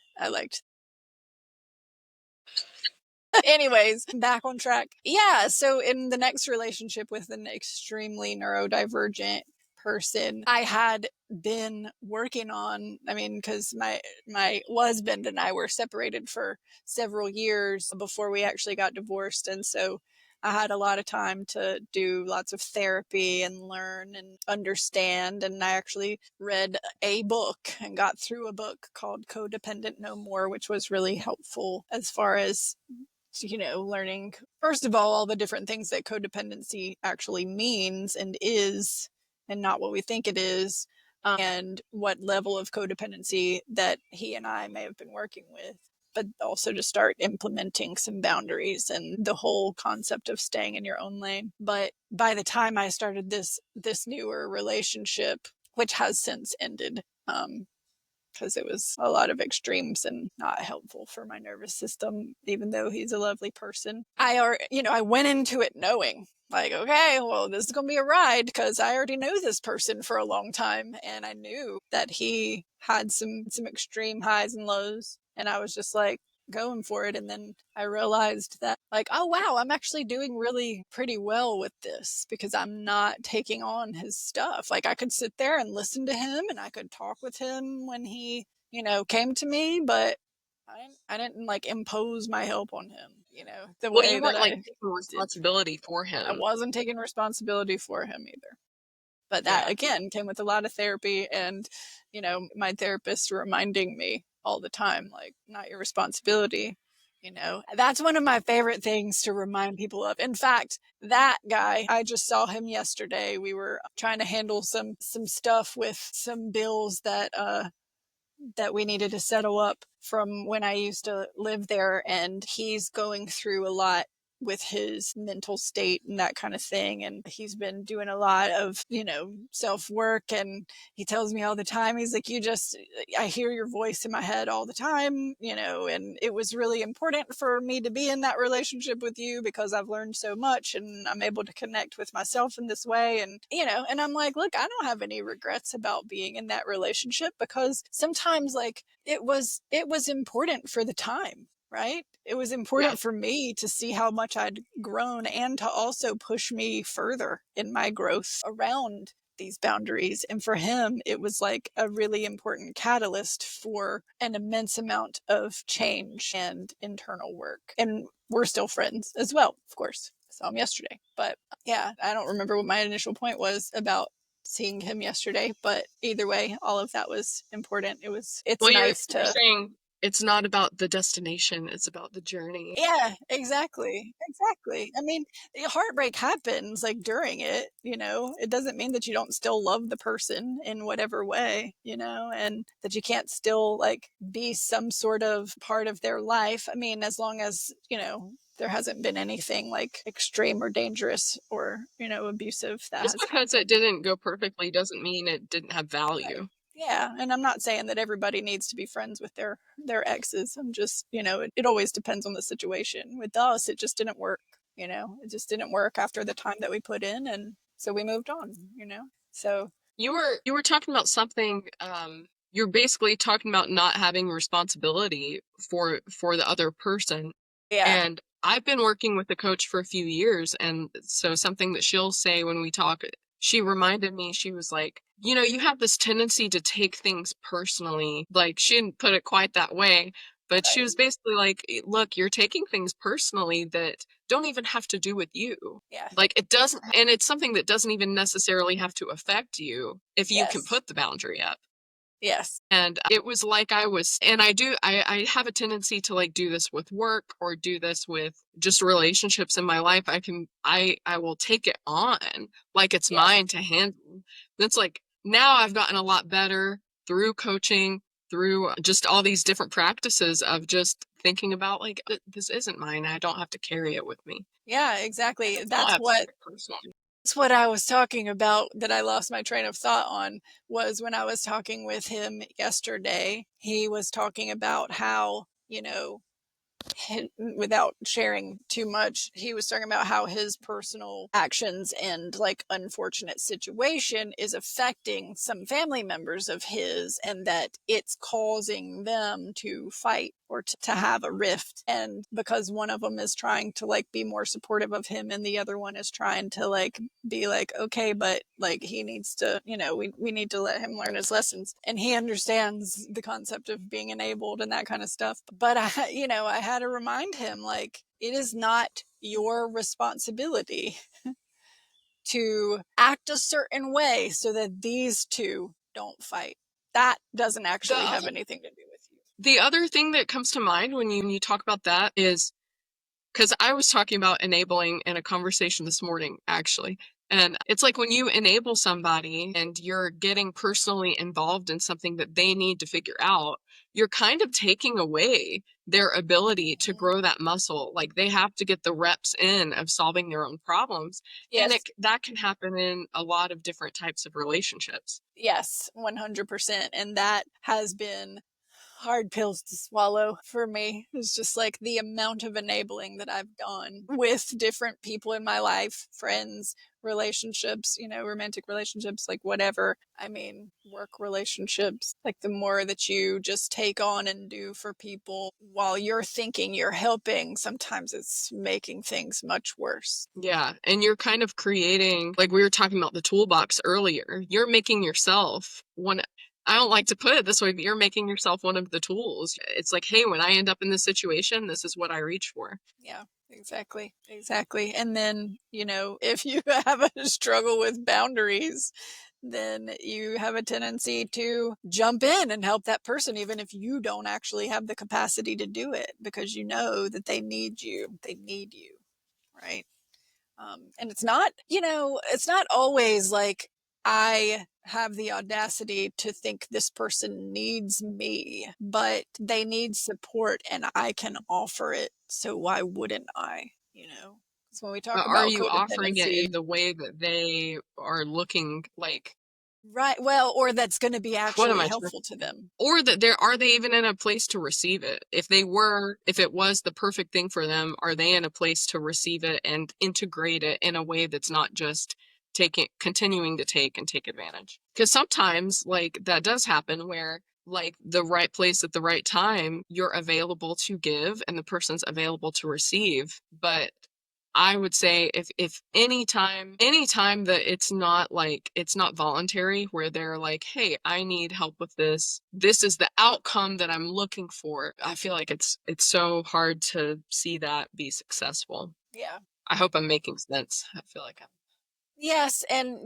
Anyways, back on track. Yeah, so in the next relationship with an extremely neurodivergent person. I had been working on, I mean, because my husband and I were separated for several years before we actually got divorced. And so I had a lot of time to do lots of therapy and learn and understand. And I actually read a book and got through a book called Codependent No More, which was really helpful as far as, learning, first of all the different things that codependency actually means and is, and not what we think it is, and what level of codependency that he and I may have been working with, but also to start implementing some boundaries and the whole concept of staying in your own lane. But by the time I started this newer relationship, which has since ended, because it was a lot of extremes and not helpful for my nervous system, even though he's a lovely person. I went into it knowing, like, okay, well, this is going to be a ride because I already know this person for a long time. And I knew that he had some extreme highs and lows. And I was just like, going for it. And then I realized that, like, oh wow, I'm actually doing really pretty well with this because I'm not taking on his stuff. Like, I could sit there and listen to him and I could talk with him when he, came to me, but I didn't like impose my help on him, the Well, way you that weren't like I taking did. responsibility for I him. wasn't taking responsibility for him either. But that Yeah. again came with a lot of therapy and, my therapist reminding me all the time, like, not your responsibility. That's one of my favorite things to remind people of. In fact, that guy, I just saw him yesterday. We were trying to handle some stuff with some bills that we needed to settle up from when I used to live there. And he's going through a lot with his mental state and that kind of thing. And he's been doing a lot of, self work. And he tells me all the time, he's like, I hear your voice in my head all the time, and it was really important for me to be in that relationship with you because I've learned so much and I'm able to connect with myself in this way. And I'm like, look, I don't have any regrets about being in that relationship because sometimes, like, it was important for the time, right? It was Yeah. important for me to see how much I'd grown and to also push me further in my growth around these boundaries. And for him, it was like a really important catalyst for an immense amount of change and internal work. And we're still friends as well, of course. I saw him yesterday. But yeah, I don't remember what my initial point was about seeing him yesterday, but either way, all of that was important. It's Well, you're nice you're to. saying it's not about the destination, it's about the journey. Yeah, exactly. Exactly. I mean, heartbreak happens like during it, It doesn't mean that you don't still love the person in whatever way, and that you can't still like be some sort of part of their life. I mean, as long as, there hasn't been anything like extreme or dangerous or, abusive that Just has because it happened. didn't go perfectly doesn't mean it didn't have Right. value. Yeah, and I'm not saying that everybody needs to be friends with their exes. I'm just, it always depends on the situation. With us, it just didn't work, It just didn't work after the time that we put in, and so we moved on. So, You were talking about something, you're basically talking about not having responsibility for the other person. yeah, And I've been working with the coach for a few years, and so something that she'll say when we talk, she reminded me, she was like, you have this tendency to take things personally. Like, she didn't put it quite that way, but she right. was basically like, look, you're taking things personally that don't even have to do with you. Yeah. Like, it doesn't, and it's something that doesn't even necessarily have to affect you if you can Yes. put the boundary up. Yes. And it was like and I have a tendency to like do this with work or do this with just relationships in my life. I will take it on like it's Yes. mine to handle. That's like, now I've gotten a lot better through coaching, through just all these different practices of just thinking about like, this isn't mine. I don't have to carry it with me. Yeah, I exactly. don't have to take it personally. That's what I was talking about that I lost my train of thought on was when I was talking with him yesterday. He was talking about how, without sharing too much, he was talking about how his personal actions and like unfortunate situation is affecting some family members of his and that it's causing them to fight or to have a rift. And because one of them is trying to like be more supportive of him and the other one is trying to like be like, okay, but like he needs to, we need to let him learn his lessons. And he understands the concept of being enabled and that kind of stuff. But I had to remind him, like, it is not your responsibility to act a certain way so that these two don't fight. That doesn't actually have anything to do with you. The other thing that comes to mind when you talk about that is, because I was talking about enabling in a conversation this morning, actually. And it's like when you enable somebody and you're getting personally involved in something that they need to figure out, you're kind of taking away their ability to grow that muscle. Like they have to get the reps in of solving their own problems. Yes. And that can happen in a lot of different types of relationships. Yes, 100%. And that has been hard pills to swallow for me. It's just like the amount of enabling that I've done with different people in my life, friends, relationships, romantic relationships, like whatever. I mean, work relationships, like the more that you just take on and do for people while you're thinking you're helping, sometimes it's making things much worse. Yeah. And you're kind of creating, like we were talking about the toolbox earlier, you're making yourself one. I don't like to put it this way, but you're making yourself one of the tools. It's like, hey, when I end up in this situation, this is what I reach for. Yeah, exactly. Exactly. And then, if you have a struggle with boundaries, then you have a tendency to jump in and help that person, even if you don't actually have the capacity to do it, because you know that they need you. They need you. Right. And it's not always like I have the audacity to think this person needs me, but they need support and I can offer it. So why wouldn't I? Because when we talk But are about you offering it codependency, in the way that they are looking like, right? Well, or that's going to be what am actually I trying, helpful to them. or that are they even in a place to receive it? If it was the perfect thing for them, are they in a place to receive it and integrate it in a way that's not just continuing to take advantage? Because sometimes like that does happen where like the right place at the right time, you're available to give and the person's available to receive. But I would say if anytime that it's not voluntary, where they're like, hey, I need help with this. This is the outcome that I'm looking for. I feel like it's so hard to see that be successful. Yeah. I hope I'm making sense. I feel like I'm. Yes, and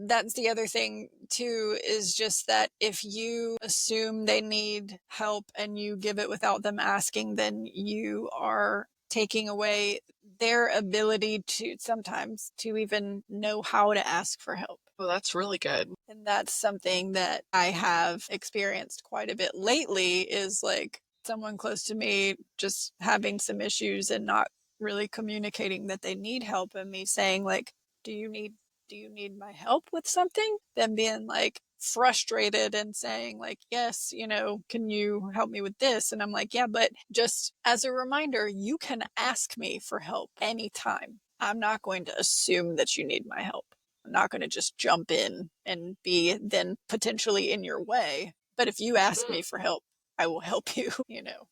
that's the other thing too, is just that if you assume they need help and you give it without them asking, then you are taking away their ability to sometimes to even know how to ask for help. Well, that's really good. And that's something that I have experienced quite a bit lately, is like someone close to me just having some issues and not really communicating that they need help, and me saying like, do you need my help with something? Them being like frustrated and saying like, yes, can you help me with this? And I'm like, yeah, but just as a reminder, you can ask me for help anytime. I'm not going to assume that you need my help. I'm not going to just jump in and be then potentially in your way. But if you ask me for help, I will help you,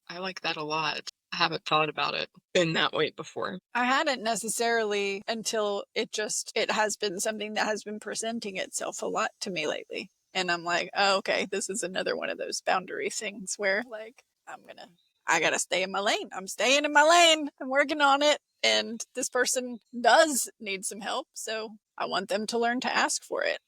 I like that a lot. I haven't thought about it in that way before. I hadn't necessarily until it has been something that has been presenting itself a lot to me lately. And I'm like, oh, okay, this is another one of those boundary things where like, I gotta stay in my lane. I'm staying in my lane. I'm working on it. And this person does need some help. So I want them to learn to ask for it,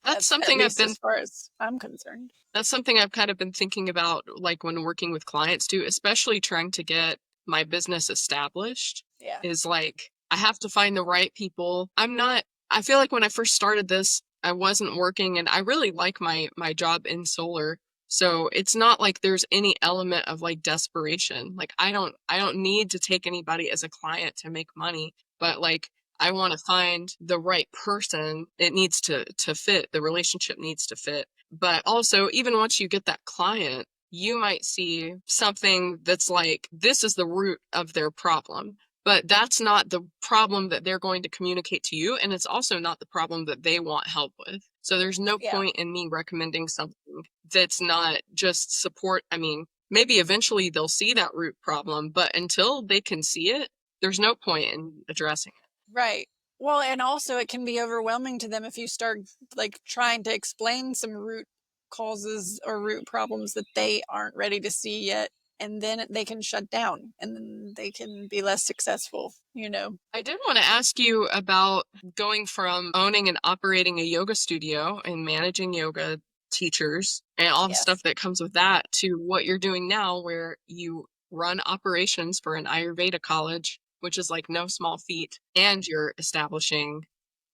That's at something least as far as I'm concerned. That's something I've kind of been thinking about, like when working with clients too, especially trying to get my business established, Yeah. is like, I have to find the right people. I feel like when I first started this, I wasn't working and I really like my job in solar. So it's not like there's any element of like desperation. Like I don't need to take anybody as a client to make money, but like I want to find the right person. It needs to fit. The relationship needs to fit. But also, even once you get that client, you might see something that's like, this is the root of their problem. But that's not the problem that they're going to communicate to you. And it's also not the problem that they want help with. So there's no Yeah. point in me recommending something that's not just support. I mean, maybe eventually they'll see that root problem, but until they can see it, there's no point in addressing it. Right. Well, and also it can be overwhelming to them if you start like trying to explain some root causes or root problems that they aren't ready to see yet. And then they can shut down and then they can be less successful, you know. I did want to ask you about going from owning and operating a yoga studio and managing yoga teachers and all the stuff Yes. that comes with that to what you're doing now, where you run operations for an Ayurveda college, which is like no small feat, and you're establishing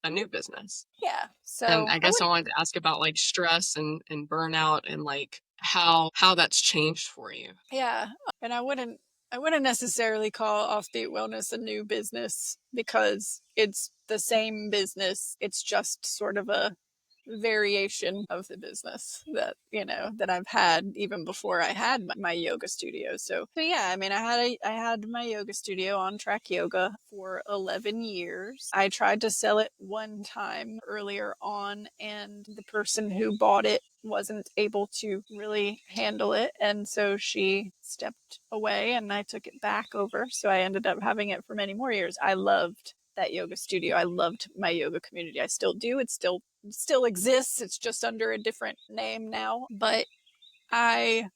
a new business. Yeah. And So I I guess would, I wanted to ask about like stress and burnout and like how that's changed for you. yeah. And I wouldn't necessarily call Offbeat Wellness a new business because it's the same business. It's just sort of a variation of the business that that I've had even before I had my yoga studio. So yeah, I mean, I had my yoga studio On Track Yoga for 11 years. I tried to sell it one time earlier on, and the person who bought it wasn't able to really handle it, and so she stepped away and I took it back over. So I ended up having it for many more years. I loved that yoga studio. I loved my yoga community. I still do. It still exists. It's just under a different name now. But I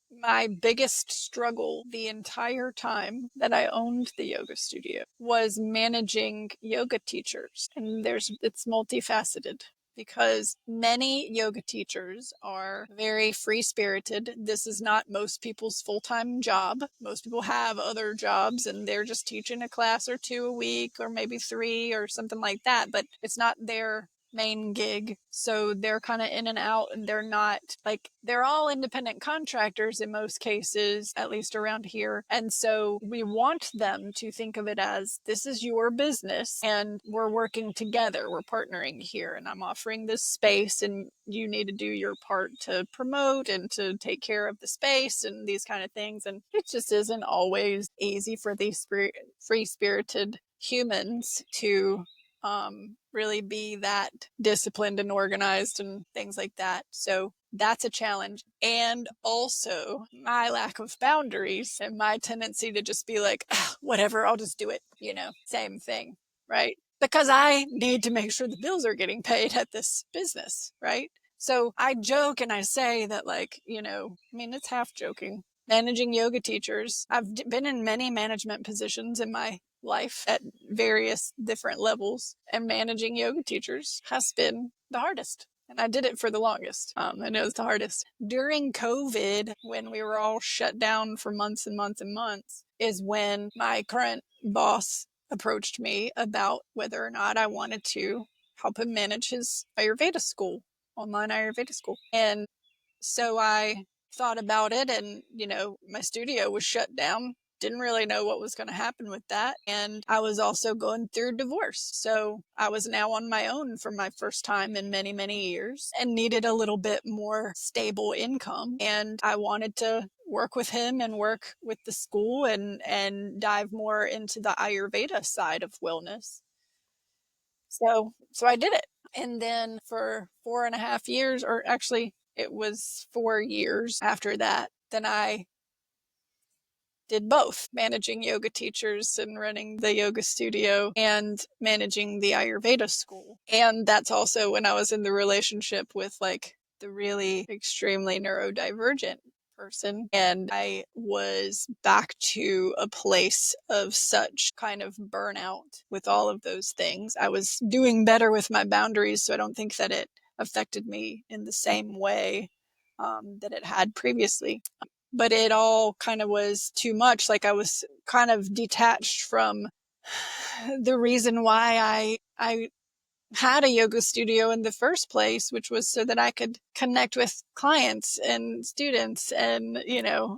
my biggest struggle the entire time that I owned the yoga studio was managing yoga teachers. And it's multifaceted because many yoga teachers are very free spirited. This is not most people's full time job. Most people have other jobs and they're just teaching a class or two a week or maybe three or something like that, but it's not their main gig. So they're kind of in and out, and they're all independent contractors in most cases, at least around here. And so we want them to think of it as this is your business and we're working together. We're partnering here and I'm offering this space and you need to do your part to promote and to take care of the space and these kind of things. And it just isn't always easy for these free spirited humans to really be that disciplined and organized and things like that. So that's a challenge. And also my lack of boundaries and my tendency to just be like, whatever, I'll just do it, same thing, right? Because I need to make sure the bills are getting paid at this business, right? So I joke and I say that, like, I mean, it's half joking. Managing yoga teachers, I've been in many management positions in my life at various different levels, and managing yoga teachers has been the hardest. And I did it for the longest. I know it's the hardest. During COVID, when we were all shut down for months and months and months, is when my current boss approached me about whether or not I wanted to help him manage his Ayurveda school, online Ayurveda school. And so I thought about it, and my studio was shut down. Didn't really know what was going to happen with that. And I was also going through divorce. So I was now on my own for my first time in many, many years and needed a little bit more stable income. And I wanted to work with him and work with the school and dive more into the Ayurveda side of wellness. So I did it. And then for 4.5 years, or actually it was 4 years after that, then I did both, managing yoga teachers and running the yoga studio and managing the Ayurveda school. And that's also when I was in the relationship with like the really extremely neurodivergent person. And I was back to a place of such kind of burnout with all of those things. I was doing better with my boundaries, so I don't think that it affected me in the same way that it had previously. But it all kind of was too much. Like I was kind of detached from the reason why I had a yoga studio in the first place, which was so that I could connect with clients and students. And,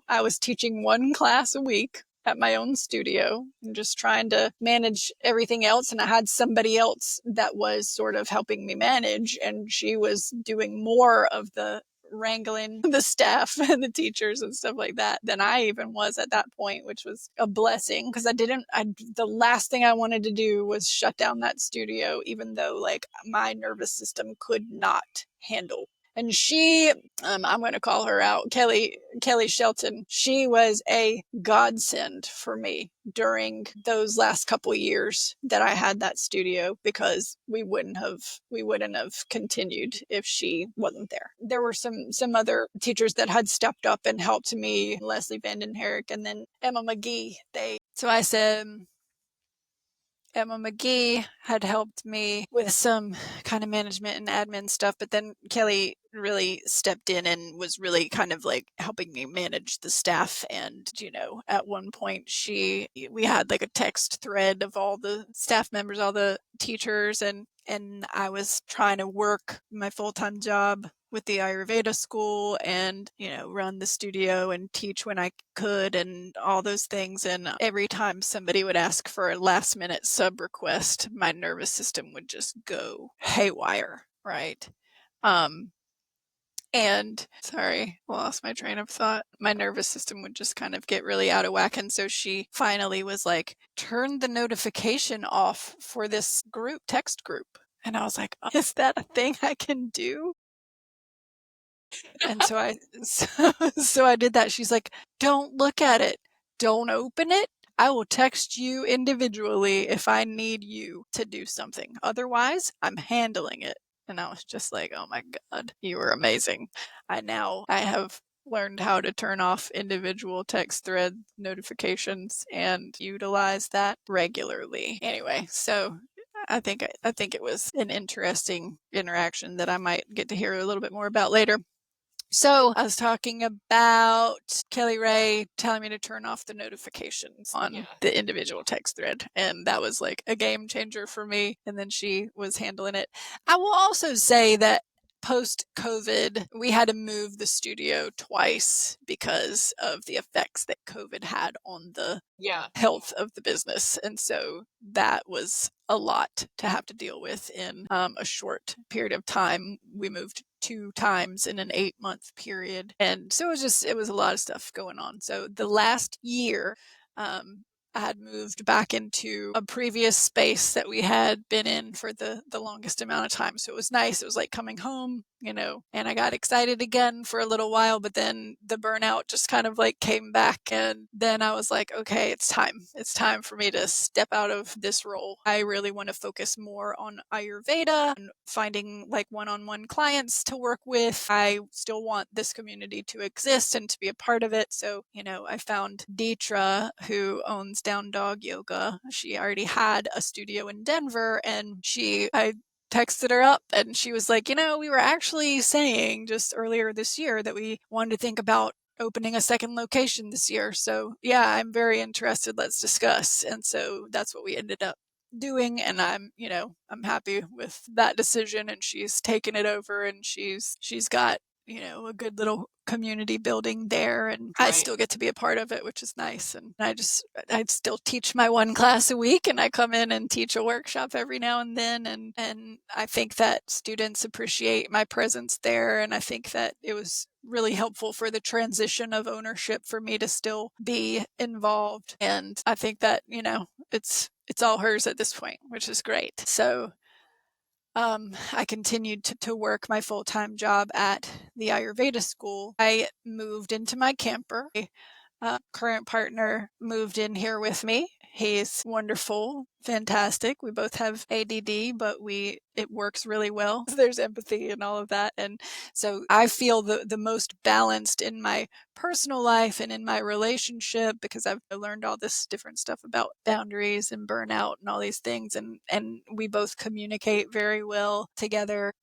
I was teaching one class a week at my own studio and just trying to manage everything else. And I had somebody else that was sort of helping me manage, and she was doing more of the wrangling the staff and the teachers and stuff like that than I even was at that point, which was a blessing because the last thing I wanted to do was shut down that studio, even though like my nervous system could not handle And she, I'm going to call her out, Kelly Shelton. She was a godsend for me during those last couple years that I had that studio, because we wouldn't have continued if she wasn't there. There were some other teachers that had stepped up and helped me, Leslie Vanden Herrick and then Emma McGee. So I said, Emma McGee had helped me with some kind of management and admin stuff, but then Kelly really stepped in and was really kind of like helping me manage the staff. And, at one point we had like a text thread of all the staff members, all the teachers, and I was trying to work my full-time job with the Ayurveda school and, run the studio and teach when I could and all those things. And every time somebody would ask for a last minute sub request, my nervous system would just go haywire, right? And sorry, lost my train of thought. My nervous system would just kind of get really out of whack. And so she finally was like, turn the notification off for this text group. And I was like, is that a thing I can do? And so I did that. She's like, don't look at it. Don't open it. I will text you individually if I need you to do something. Otherwise, I'm handling it. And I was just like, oh my God, you were amazing. I have learned how to turn off individual text thread notifications and utilize that regularly. Anyway, so I think it was an interesting interaction that I might get to hear a little bit more about later. So I was talking about Kelly Ray telling me to turn off the notifications on the individual text thread. And that was like a game changer for me. And then she was handling it. I will also say that post-COVID, we had to move the studio twice because of the effects that COVID had on the health of the business. And so that was a lot to have to deal with in a short period of time. We moved 2 times in an 8-month period. And so it was a lot of stuff going on. So the last year, I had moved back into a previous space that we had been in for the longest amount of time. So it was nice. It was like coming home, and I got excited again for a little while, but then the burnout just kind of like came back. And then I was like, okay, it's time. It's time for me to step out of this role. I really want to focus more on Ayurveda and finding like one-on-one clients to work with. I still want this community to exist and to be a part of it. So, I found Deetra, who owns Down Dog Yoga. She already had a studio in Denver, and I texted her up and she was like, we were actually saying just earlier this year that we wanted to think about opening a second location this year. So yeah, I'm very interested. Let's discuss. And so that's what we ended up doing. And I'm happy with that decision, and she's taken it over, and she's got, a good little community building there, and I still get to be a part of it, which is nice. And I still teach my 1 class a week, and I come in and teach a workshop every now and then. And I think that students appreciate my presence there. And I think that it was really helpful for the transition of ownership for me to still be involved. And I think that, it's all hers at this point, which is great. So I continued to work my full-time job at the Ayurveda school. I moved into my camper. My current partner moved in here with me. He's wonderful, fantastic. We both have ADD, but it works really well. There's empathy and all of that. And so I feel the most balanced in my personal life and in my relationship, because I've learned all this different stuff about boundaries and burnout and all these things. And we both communicate very well together.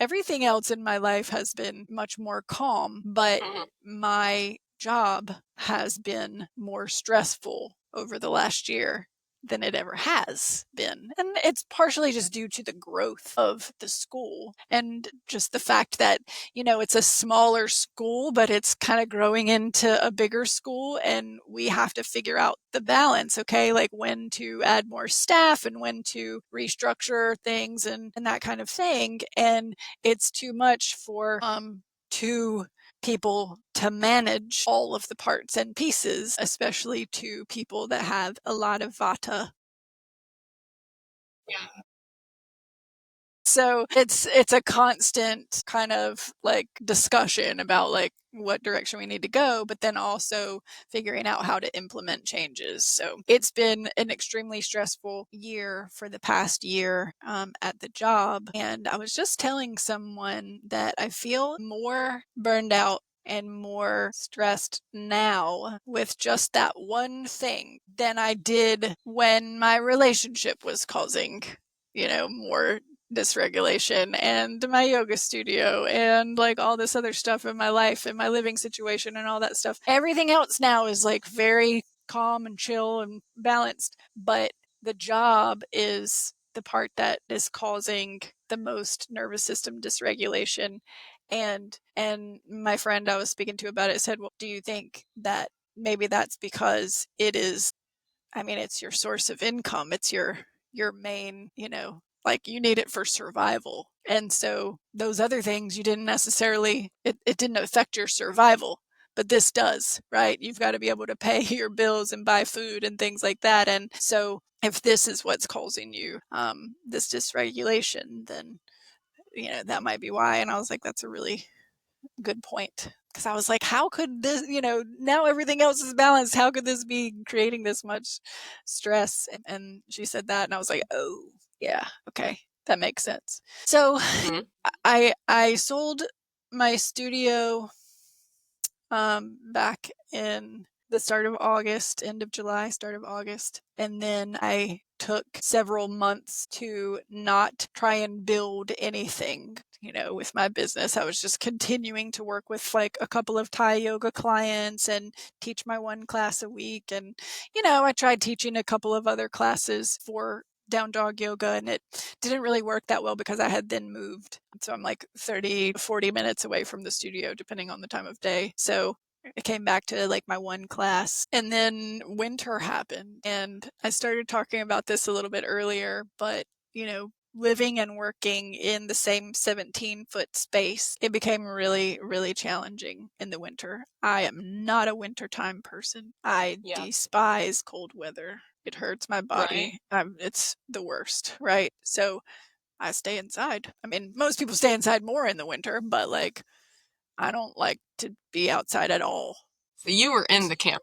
Everything else in my life has been much more calm, but my job has been more stressful over the last year than it ever has been. And it's partially just due to the growth of the school and just the fact that, it's a smaller school, but it's kind of growing into a bigger school, and we have to figure out the balance, okay? Like when to add more staff and when to restructure things and that kind of thing. And it's too much for 2 people to manage all of the parts and pieces, especially to people that have a lot of vata. Yeah. So it's a constant kind of like discussion about like what direction we need to go, but then also figuring out how to implement changes. So it's been an extremely stressful year for the past year at the job. And I was just telling someone that I feel more burned out and more stressed now with just that one thing than I did when my relationship was causing, more dysregulation, and my yoga studio and like all this other stuff in my life and my living situation and all that stuff. Everything else now is like very calm and chill and balanced, but the job is the part that is causing the most nervous system dysregulation. And my friend I was speaking to about it said, well, do you think that maybe that's because it's your source of income, it's your main, like you need it for survival. And so those other things you didn't necessarily, it didn't affect your survival, but this does, right? You've got to be able to pay your bills and buy food and things like that. And so if this is what's causing you this dysregulation, then that might be why. And I was like, that's a really good point, because I was like, how could this, now everything else is balanced, how could this be creating this much stress? And she said that, and I was like, oh yeah, okay, that makes sense. So Mhm. I sold my studio back in the start of August, end of July, start of August. And then I took several months to not try and build anything, with my business. I was just continuing to work with like a couple of Thai yoga clients and teach my one class a week. And, I tried teaching a couple of other classes for down dog yoga, and it didn't really work that well because I had then moved. So I'm like 30 to 40 minutes away from the studio, depending on the time of day. So I came back to like my one class, and then winter happened. And I started talking about this a little bit earlier, but living and working in the same 17-foot space, it became really, really challenging in the winter. I am not a wintertime person. I Yeah. despise cold weather. It hurts my Right. body. It's the worst, right? So I stay inside. I mean, most people stay inside more in the winter, but like I don't like to be outside at all. So you were in the camp,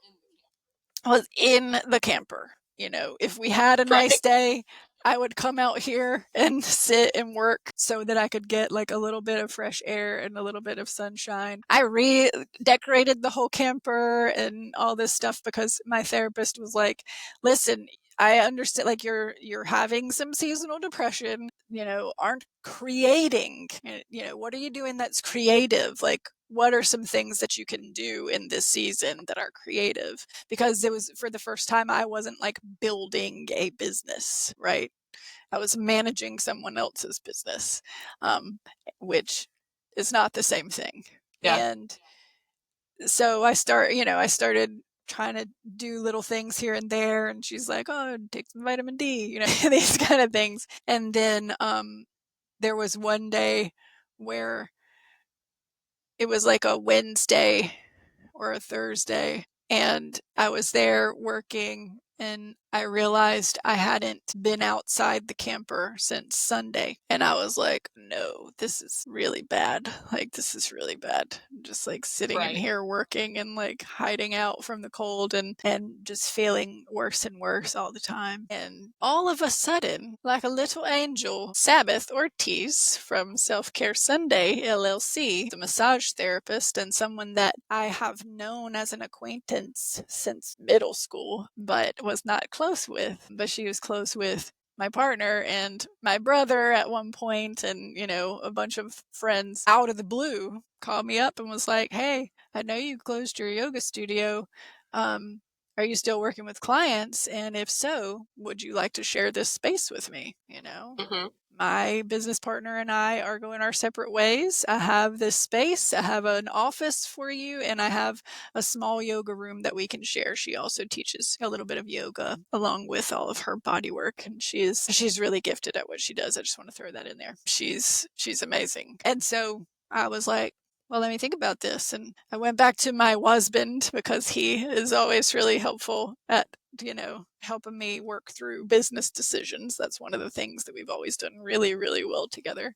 I was in the camper. If we had a nice right? day, I would come out here and sit and work so that I could get like a little bit of fresh air and a little bit of sunshine. I redecorated the whole camper and all this stuff because my therapist was like, listen, I understand like you're having some seasonal depression, aren't creating, what are you doing that's creative? Like what are some things that you can do in this season that are creative? Because it was for the first time I wasn't like building a business, right? I was managing someone else's business, which is not the same thing. Yeah. And so I started trying to do little things here and there, and she's like, oh, take some vitamin D, these kind of things. And then there was one day where it was like a Wednesday or a Thursday, and I was there working, and I realized I hadn't been outside the camper since Sunday. And I was like, no, this is really bad. Like, this is really bad. I'm just like sitting in Right. here working and like hiding out from the cold, and just feeling worse and worse all the time. And all of a sudden, like a little angel, Sabbath Ortiz from Self Care Sunday LLC, the massage therapist and someone that I have known as an acquaintance since middle school, but was not close with. But she was close with my partner and my brother at one point, and a bunch of friends out of the blue called me up and was like, hey, I know you closed your yoga studio. Are you still working with clients? And if so, would you like to share this space with me? Hmm. My business partner and I are going our separate ways. I have this space, I have an office for you, and I have a small yoga room that we can share. She also teaches a little bit of yoga along with all of her body work, and she's really gifted at what she does. I just want to throw that in there. She's amazing. And so I was like, well, let me think about this. And I went back to my husband because he is always really helpful at, helping me work through business decisions. That's one of the things that we've always done really, really well together.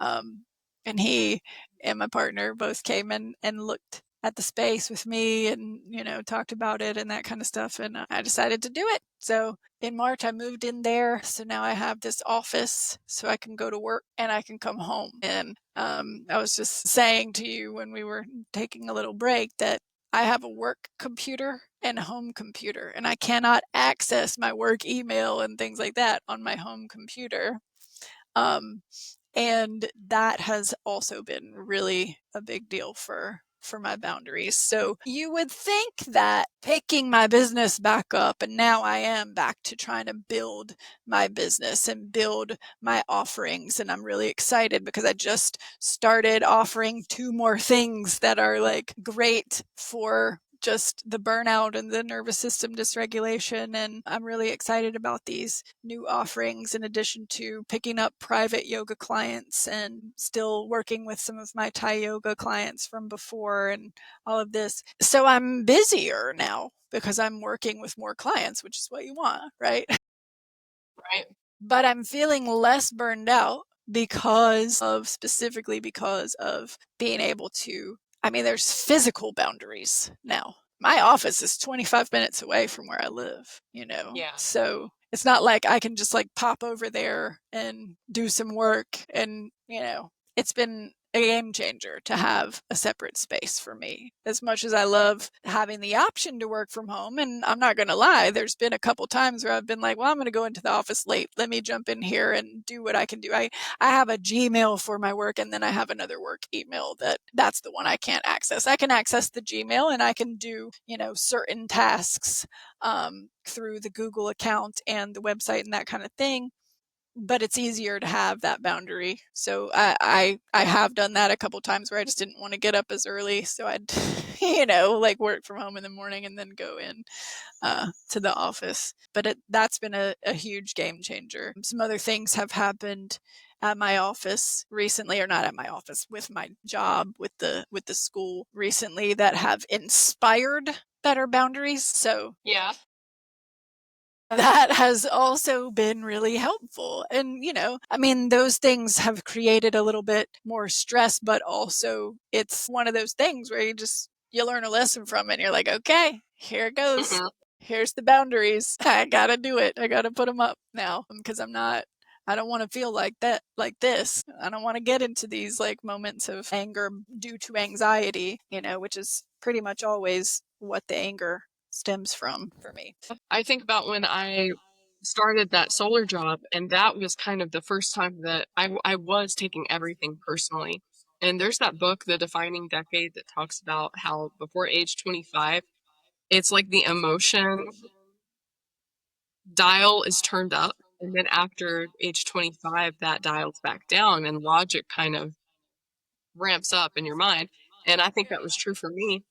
Um, and he and my partner both came in and looked at the space with me and, talked about it and that kind of stuff. And I decided to do it. So in March, I moved in there. So now I have this office so I can go to work and I can come home. And I was just saying to you when we were taking a little break that I have a work computer and a home computer, and I cannot access my work email and things like that on my home computer. Um, and that has also been really a big deal for my boundaries. So you would think that picking my business back up, and now I am back to trying to build my business and build my offerings, and I'm really excited because I just started offering 2 more things that are like great for just the burnout and the nervous system dysregulation. And I'm really excited about these new offerings in addition to picking up private yoga clients and still working with some of my Thai yoga clients from before and all of this. So I'm busier now because I'm working with more clients, which is what you want, right? Right. But I'm feeling less burned out specifically because of being able to, there's physical boundaries now. My office is 25 minutes away from where I live, Yeah. so it's not like I can just like pop over there and do some work. And, it's been a game changer to have a separate space for me. As much as I love having the option to work from home, and I'm not going to lie, there's been a couple times where I've been like, well, I'm going to go into the office late. Let me jump in here and do what I can do. I have a Gmail for my work, and then I have another work email that's the one I can't access. I can access the Gmail and I can do, certain tasks through the Google account and the website and that kind of thing, but it's easier to have that boundary. So I have done that a couple times where I just didn't want to get up as early, so I'd like work from home in the morning and then go in to the office. But that's been a huge game changer. Some other things have happened at my office recently, or not at my office, with my job with the school recently, that have inspired better boundaries. So Yeah. that has also been really helpful. And, those things have created a little bit more stress, but also it's one of those things where you learn a lesson from it and you're like, okay, here it goes. Hmm. Here's the boundaries. I gotta do it. I gotta put them up now because I don't want to feel like that, like this. I don't want to get into these like moments of anger due to anxiety, which is pretty much always what the anger stems from for me. I think about when I started that solar job, and that was kind of the first time that I was taking everything personally. And there's that book, The Defining Decade, that talks about how before age 25, it's like the emotion dial is turned up. And then after age 25, that dials back down and logic kind of ramps up in your mind. And I think that was true for me,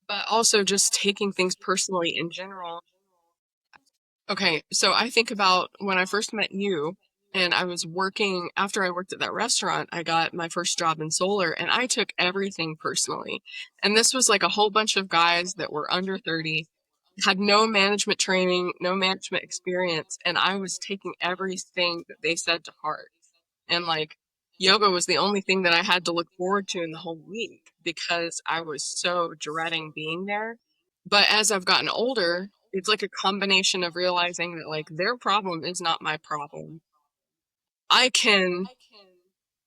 but also just taking things personally in general. Okay, so I think about when I first met you and I was working, after I worked at that restaurant, I got my first job in solar and I took everything personally. And this was like a whole bunch of guys that were under 30, had no management training, no management experience, and I was taking everything that they said to heart. And like yoga was the only thing that I had to look forward to in the whole week because I was so dreading being there. But as I've gotten older, it's like a combination of realizing that like their problem is not my problem. I can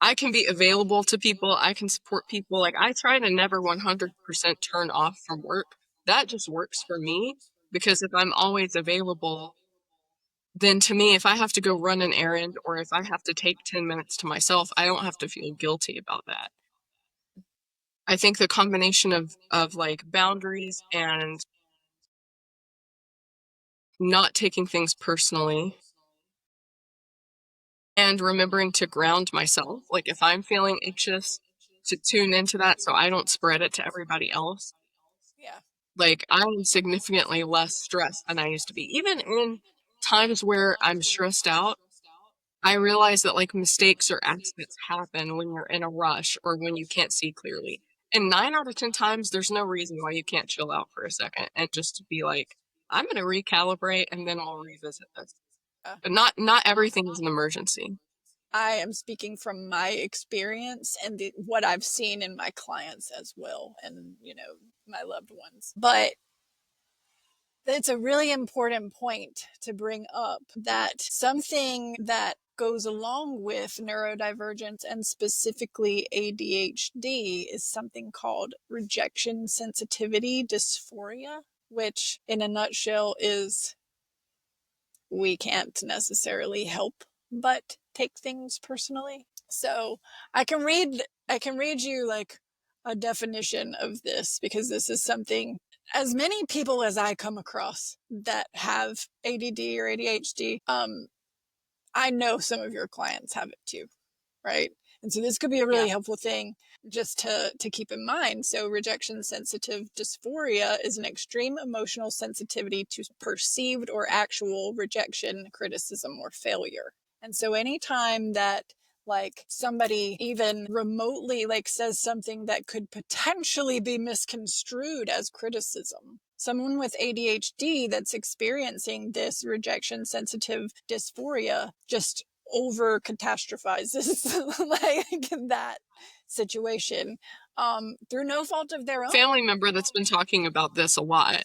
I can be available to people, I can support people. Like I try to never 100% turn off from work. That just works for me because if I'm always available, then to me if I have to go run an errand or if I have to take 10 minutes to myself, I don't have to feel guilty about that. I think the combination of like boundaries and not taking things personally and remembering to ground myself. Like if I'm feeling anxious, to tune into that so I don't spread it to everybody else. Yeah. Like I'm significantly less stressed than I used to be. Even in times where I'm stressed out, I realize that, like, mistakes or accidents happen when you're in a rush or when you can't see clearly. And 9 out of 10 times, there's no reason why you can't chill out for a second and just be like, "I'm gonna recalibrate, and then I'll revisit this." Uh, But not everything is an emergency. I am speaking from my experience and what I've seen in my clients as well, and my loved ones. But it's a really important point to bring up that something that goes along with neurodivergence and specifically ADHD is something called rejection sensitivity dysphoria, which in a nutshell is we can't necessarily help but take things personally. So I can read you like a definition of this, because this is something, as many people as I come across that have ADD or ADHD, I know some of your clients have it too, right? And so this could be a Yeah. really helpful thing just to keep in mind. So rejection sensitive dysphoria is an extreme emotional sensitivity to perceived or actual rejection, criticism, or failure. And so anytime that like somebody even remotely like says something that could potentially be misconstrued as criticism, someone with ADHD that's experiencing this rejection sensitive dysphoria just over catastrophizes like that situation through no fault of their own. Family member that's been talking about this a lot, that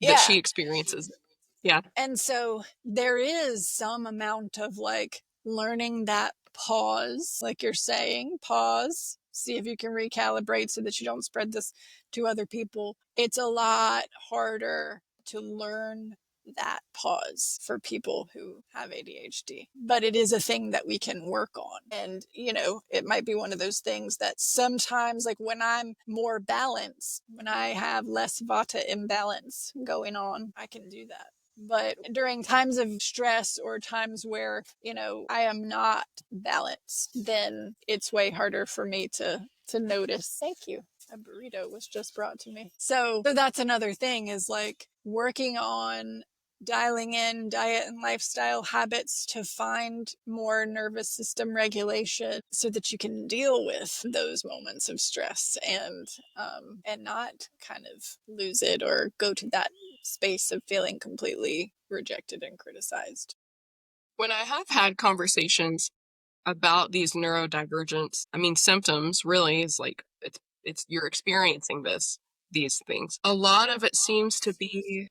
Yeah. she experiences it. Yeah. And so there is some amount of like learning that pause, like you're saying, pause, see if you can recalibrate so that you don't spread this to other people. It's a lot harder to learn that pause for people who have ADHD, but it is a thing that we can work on. And, it might be one of those things that sometimes, like when I'm more balanced, when I have less vata imbalance going on, I can do that. But during times of stress or times where, I am not balanced, then it's way harder for me to notice. Thank you. A burrito was just brought to me. So that's another thing, is like working on dialing in diet and lifestyle habits to find more nervous system regulation so that you can deal with those moments of stress and not kind of lose it or go to that space of feeling completely rejected and criticized. When I have had conversations about these neurodivergence, I mean, symptoms really is like it's you're experiencing these things. A lot of it seems to be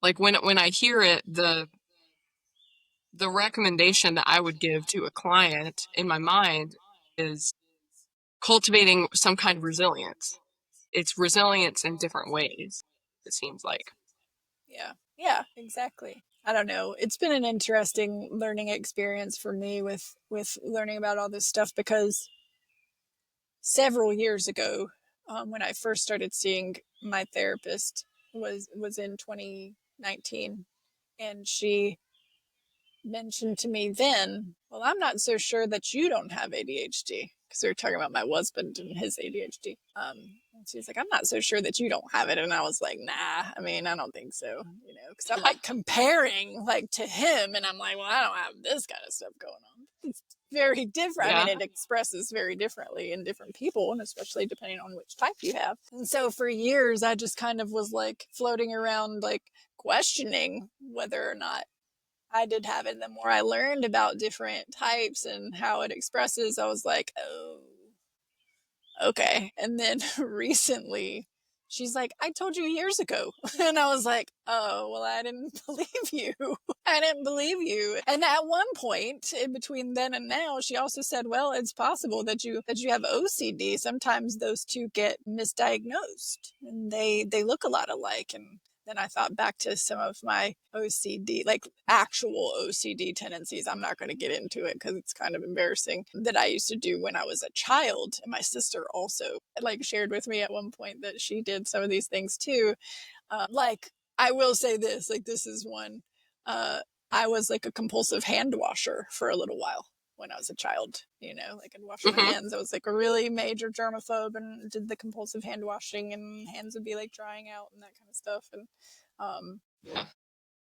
like when I hear it, the recommendation that I would give to a client in my mind is cultivating some kind of resilience. It's resilience in different ways, it seems like. Yeah. Yeah, exactly. I don't know. It's been an interesting learning experience for me with learning about all this stuff, because several years ago, when I first started seeing my therapist, was in 2019, and she mentioned to me then, well, I'm not so sure that you don't have ADHD, because we were talking about my husband and his ADHD. And she's like, I'm not so sure that you don't have it. And I was like, nah, I mean, I don't think so, because I'm like comparing like to him, and I'm like, well, I don't have this kind of stuff going on. It's very different. I mean, Yeah. it expresses very differently in different people, and especially depending on which type you have. And so for years, I just kind of was like floating around, like questioning whether or not I did have it. The more I learned about different types and how it expresses, I was like, oh, okay. And then recently, she's like, I told you years ago. And I was like, oh, well, I didn't believe you. I didn't believe you. And at one point in between then and now, she also said, well, it's possible that you have OCD. Sometimes those two get misdiagnosed and they look a lot alike. And then I thought back to some of my OCD, like actual OCD tendencies. I'm not going to get into it because it's kind of embarrassing, that I used to do when I was a child. And my sister also like shared with me at one point that she did some of these things too. Like, I will say this, like, this is one. Uh, I was like a compulsive hand washer for a little while when I was a child, like I'd wash my Hmm. hands. I was like a really major germaphobe and did the compulsive hand washing, and hands would be like drying out and that kind of stuff. And um, Yeah.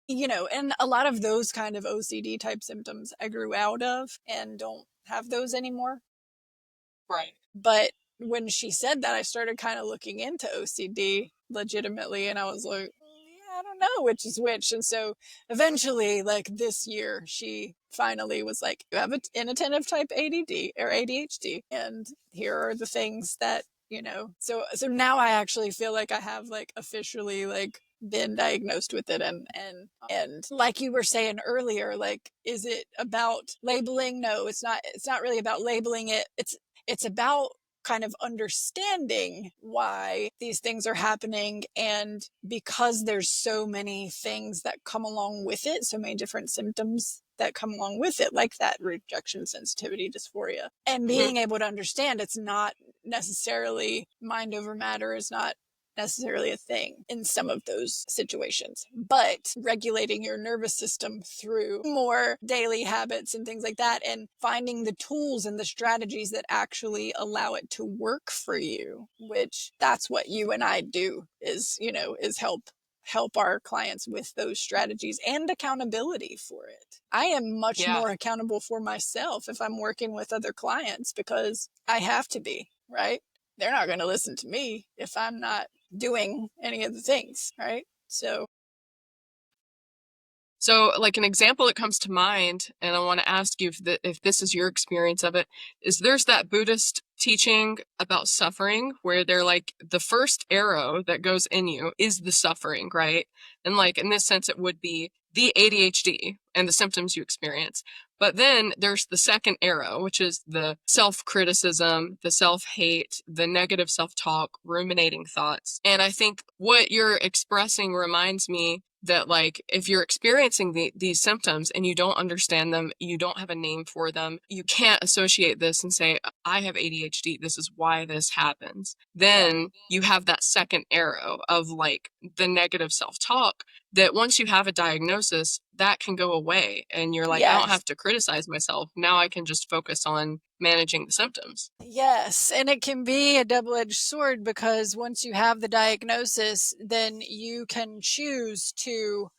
And a lot of those kind of OCD type symptoms I grew out of and don't have those anymore. Right. But when she said that, I started kind of looking into OCD legitimately, and I was like, yeah, I don't know which is which. And so eventually, like this year, she finally was like, you have an inattentive type ADD or ADHD, and here are the things that, so now I actually feel like I have like officially like been diagnosed with it, and like you were saying earlier, like, is it about labeling? No, it's not really about labeling it. It's about kind of understanding why these things are happening, and because there's so many things that come along with it, so many different symptoms that come along with it, like that rejection sensitivity dysphoria, and Mhm. being able to understand it's not necessarily mind over matter, is not necessarily a thing in some of those situations, but regulating your nervous system through more daily habits and things like that, and finding the tools and the strategies that actually allow it to work for you, which that's what you and I do, is help our clients with those strategies and accountability for it. I am much Yeah. more accountable for myself if I'm working with other clients, because I have to be, right? They're not going to listen to me if I'm not doing any of the things, right? So, like an example that comes to mind, and I want to ask you if this is your experience of it, is there's that Buddhist teaching about suffering where they're like, the first arrow that goes in you is the suffering, right? And like in this sense, it would be the ADHD and the symptoms you experience. But then there's the second arrow, which is the self-criticism, the self-hate, the negative self-talk, ruminating thoughts. And I think what you're expressing reminds me that, like, if you're experiencing these symptoms and you don't understand them, you don't have a name for them, you can't associate this and say, I have ADHD, this is why this happens. Yeah. Then you have that second arrow of like the negative self-talk, that once you have a diagnosis, that can go away. And you're like, I don't Yes. have to criticize myself. Now I can just focus on managing the symptoms. Yes. And it can be a double-edged sword, because once you have the diagnosis, then you can choose to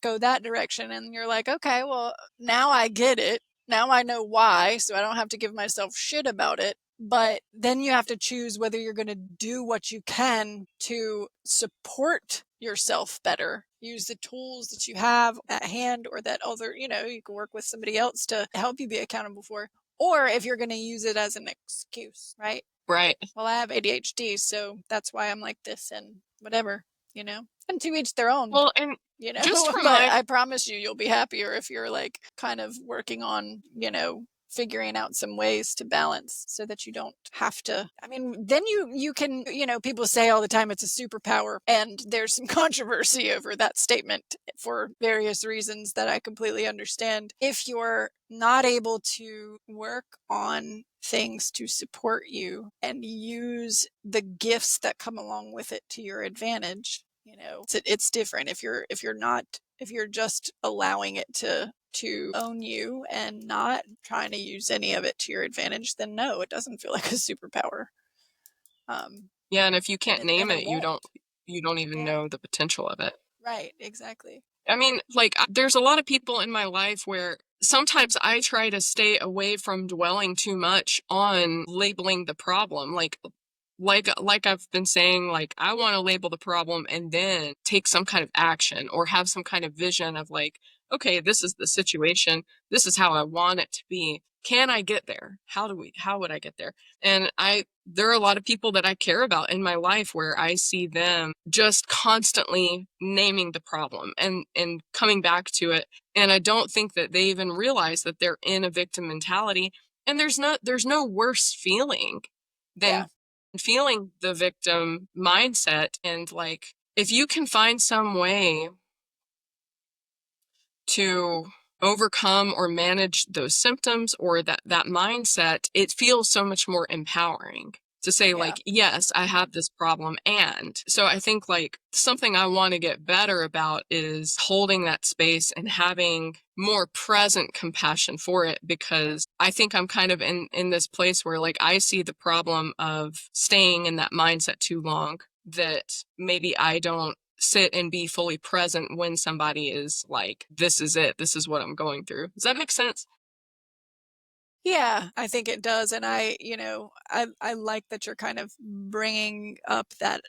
go that direction. And you're like, okay, well, now I get it. Now I know why. So I don't have to give myself shit about it. But then you have to choose whether you're going to do what you can to support yourself better. Use the tools that you have at hand, or that other, you can work with somebody else to help you be accountable for. Or if you're going to use it as an excuse, right? Right. Well, I have ADHD, so that's why I'm like this, and whatever, and to each their own, Well, and just from but my I promise you'll be happier if you're like kind of working on, figuring out some ways to balance, so that you don't have to. I mean, then you can, people say all the time it's a superpower, and there's some controversy over that statement for various reasons that I completely understand. If you're not able to work on things to support you and use the gifts that come along with it to your advantage, it's different. If you're just allowing it to own you and not trying to use any of it to your advantage, then no, it doesn't feel like a superpower. Yeah, and if you And can't it name never it, won't. you don't even Yeah. know the potential of it. Right. Exactly. I mean, like, there's a lot of people in my life where sometimes I try to stay away from dwelling too much on labeling the problem. Like I've been saying, like, I want to label the problem and then take some kind of action or have some kind of vision of like, okay, this is the situation. This is how I want it to be. Can I get there? How would I get there? And there are a lot of people that I care about in my life where I see them just constantly naming the problem and coming back to it. And I don't think that they even realize that they're in a victim mentality. And there's no worse feeling Yeah. than feeling the victim mindset. And like, if you can find some way to overcome or manage those symptoms or that mindset, it feels so much more empowering to say Yeah. like, yes, I have this problem. And so I think like something I want to get better about is holding that space and having more present compassion for it, because I think I'm kind of in this place where like I see the problem of staying in that mindset too long, that maybe I don't sit and be fully present when somebody is like, this is it, this is what I'm going through. Does that make sense? Yeah, I think it does, and I like that you're kind of bringing up that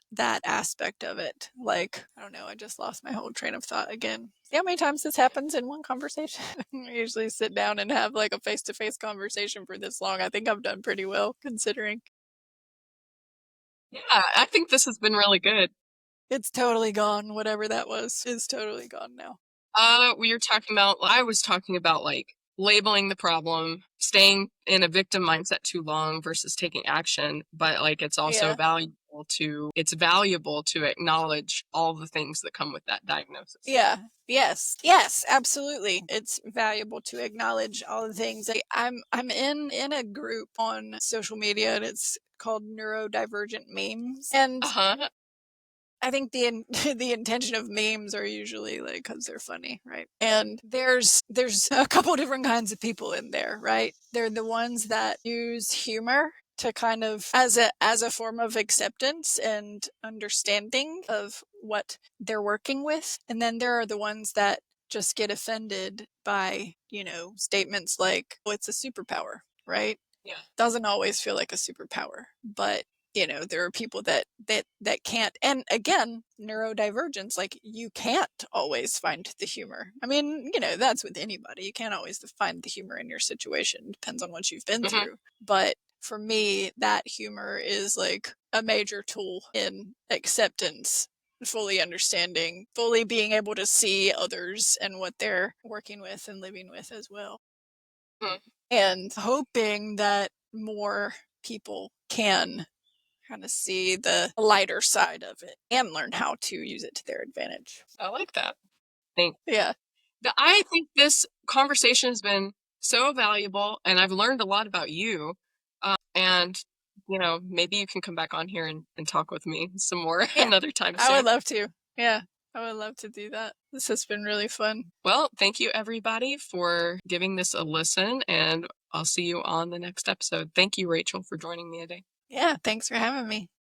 aspect of it. Like, I don't know, I just lost my whole train of thought again. See how many times this happens in one conversation? I usually sit down and have like a face-to-face conversation for this long. I think I've done pretty well considering. Yeah, I think this has been really good. It's totally gone. Whatever that was is totally gone now. We were talking about, I was talking about like labeling the problem, staying in a victim mindset too long versus taking action, but like Yeah. it's valuable to acknowledge all the things that come with that diagnosis. Yeah. Yes. Yes, absolutely. It's valuable to acknowledge all the things. I'm in a group on social media, and it's called neurodivergent memes. And Uh-huh. I think the intention of memes are usually like because they're funny, right? And there's a couple different kinds of people in there, right? They're the ones that use humor to kind of as a form of acceptance and understanding of what they're working with. And then there are the ones that just get offended by, statements like, "Oh, it's a superpower," right? Yeah. Doesn't always feel like a superpower, but there are people that can't. And again, neurodivergence, like, you can't always find the humor. I mean, that's with anybody. You can't always find the humor in your situation. Depends on what you've been Hmm. through. But for me, that humor is like a major tool in acceptance, fully understanding, fully being able to see others and what they're working with and living with as well, and hoping that more people can kind of see the lighter side of it and learn how to use it to their advantage. I like that. Thank Yeah. I think this conversation has been so valuable, and I've learned a lot about you. And, maybe you can come back on here and talk with me some more Yeah. another time I would soon. love to. Yeah. I would love to do that. This has been really fun. Well, thank you everybody for giving this a listen, and I'll see you on the next episode. Thank you, Rachel, for joining me today. Yeah. Thanks for having me.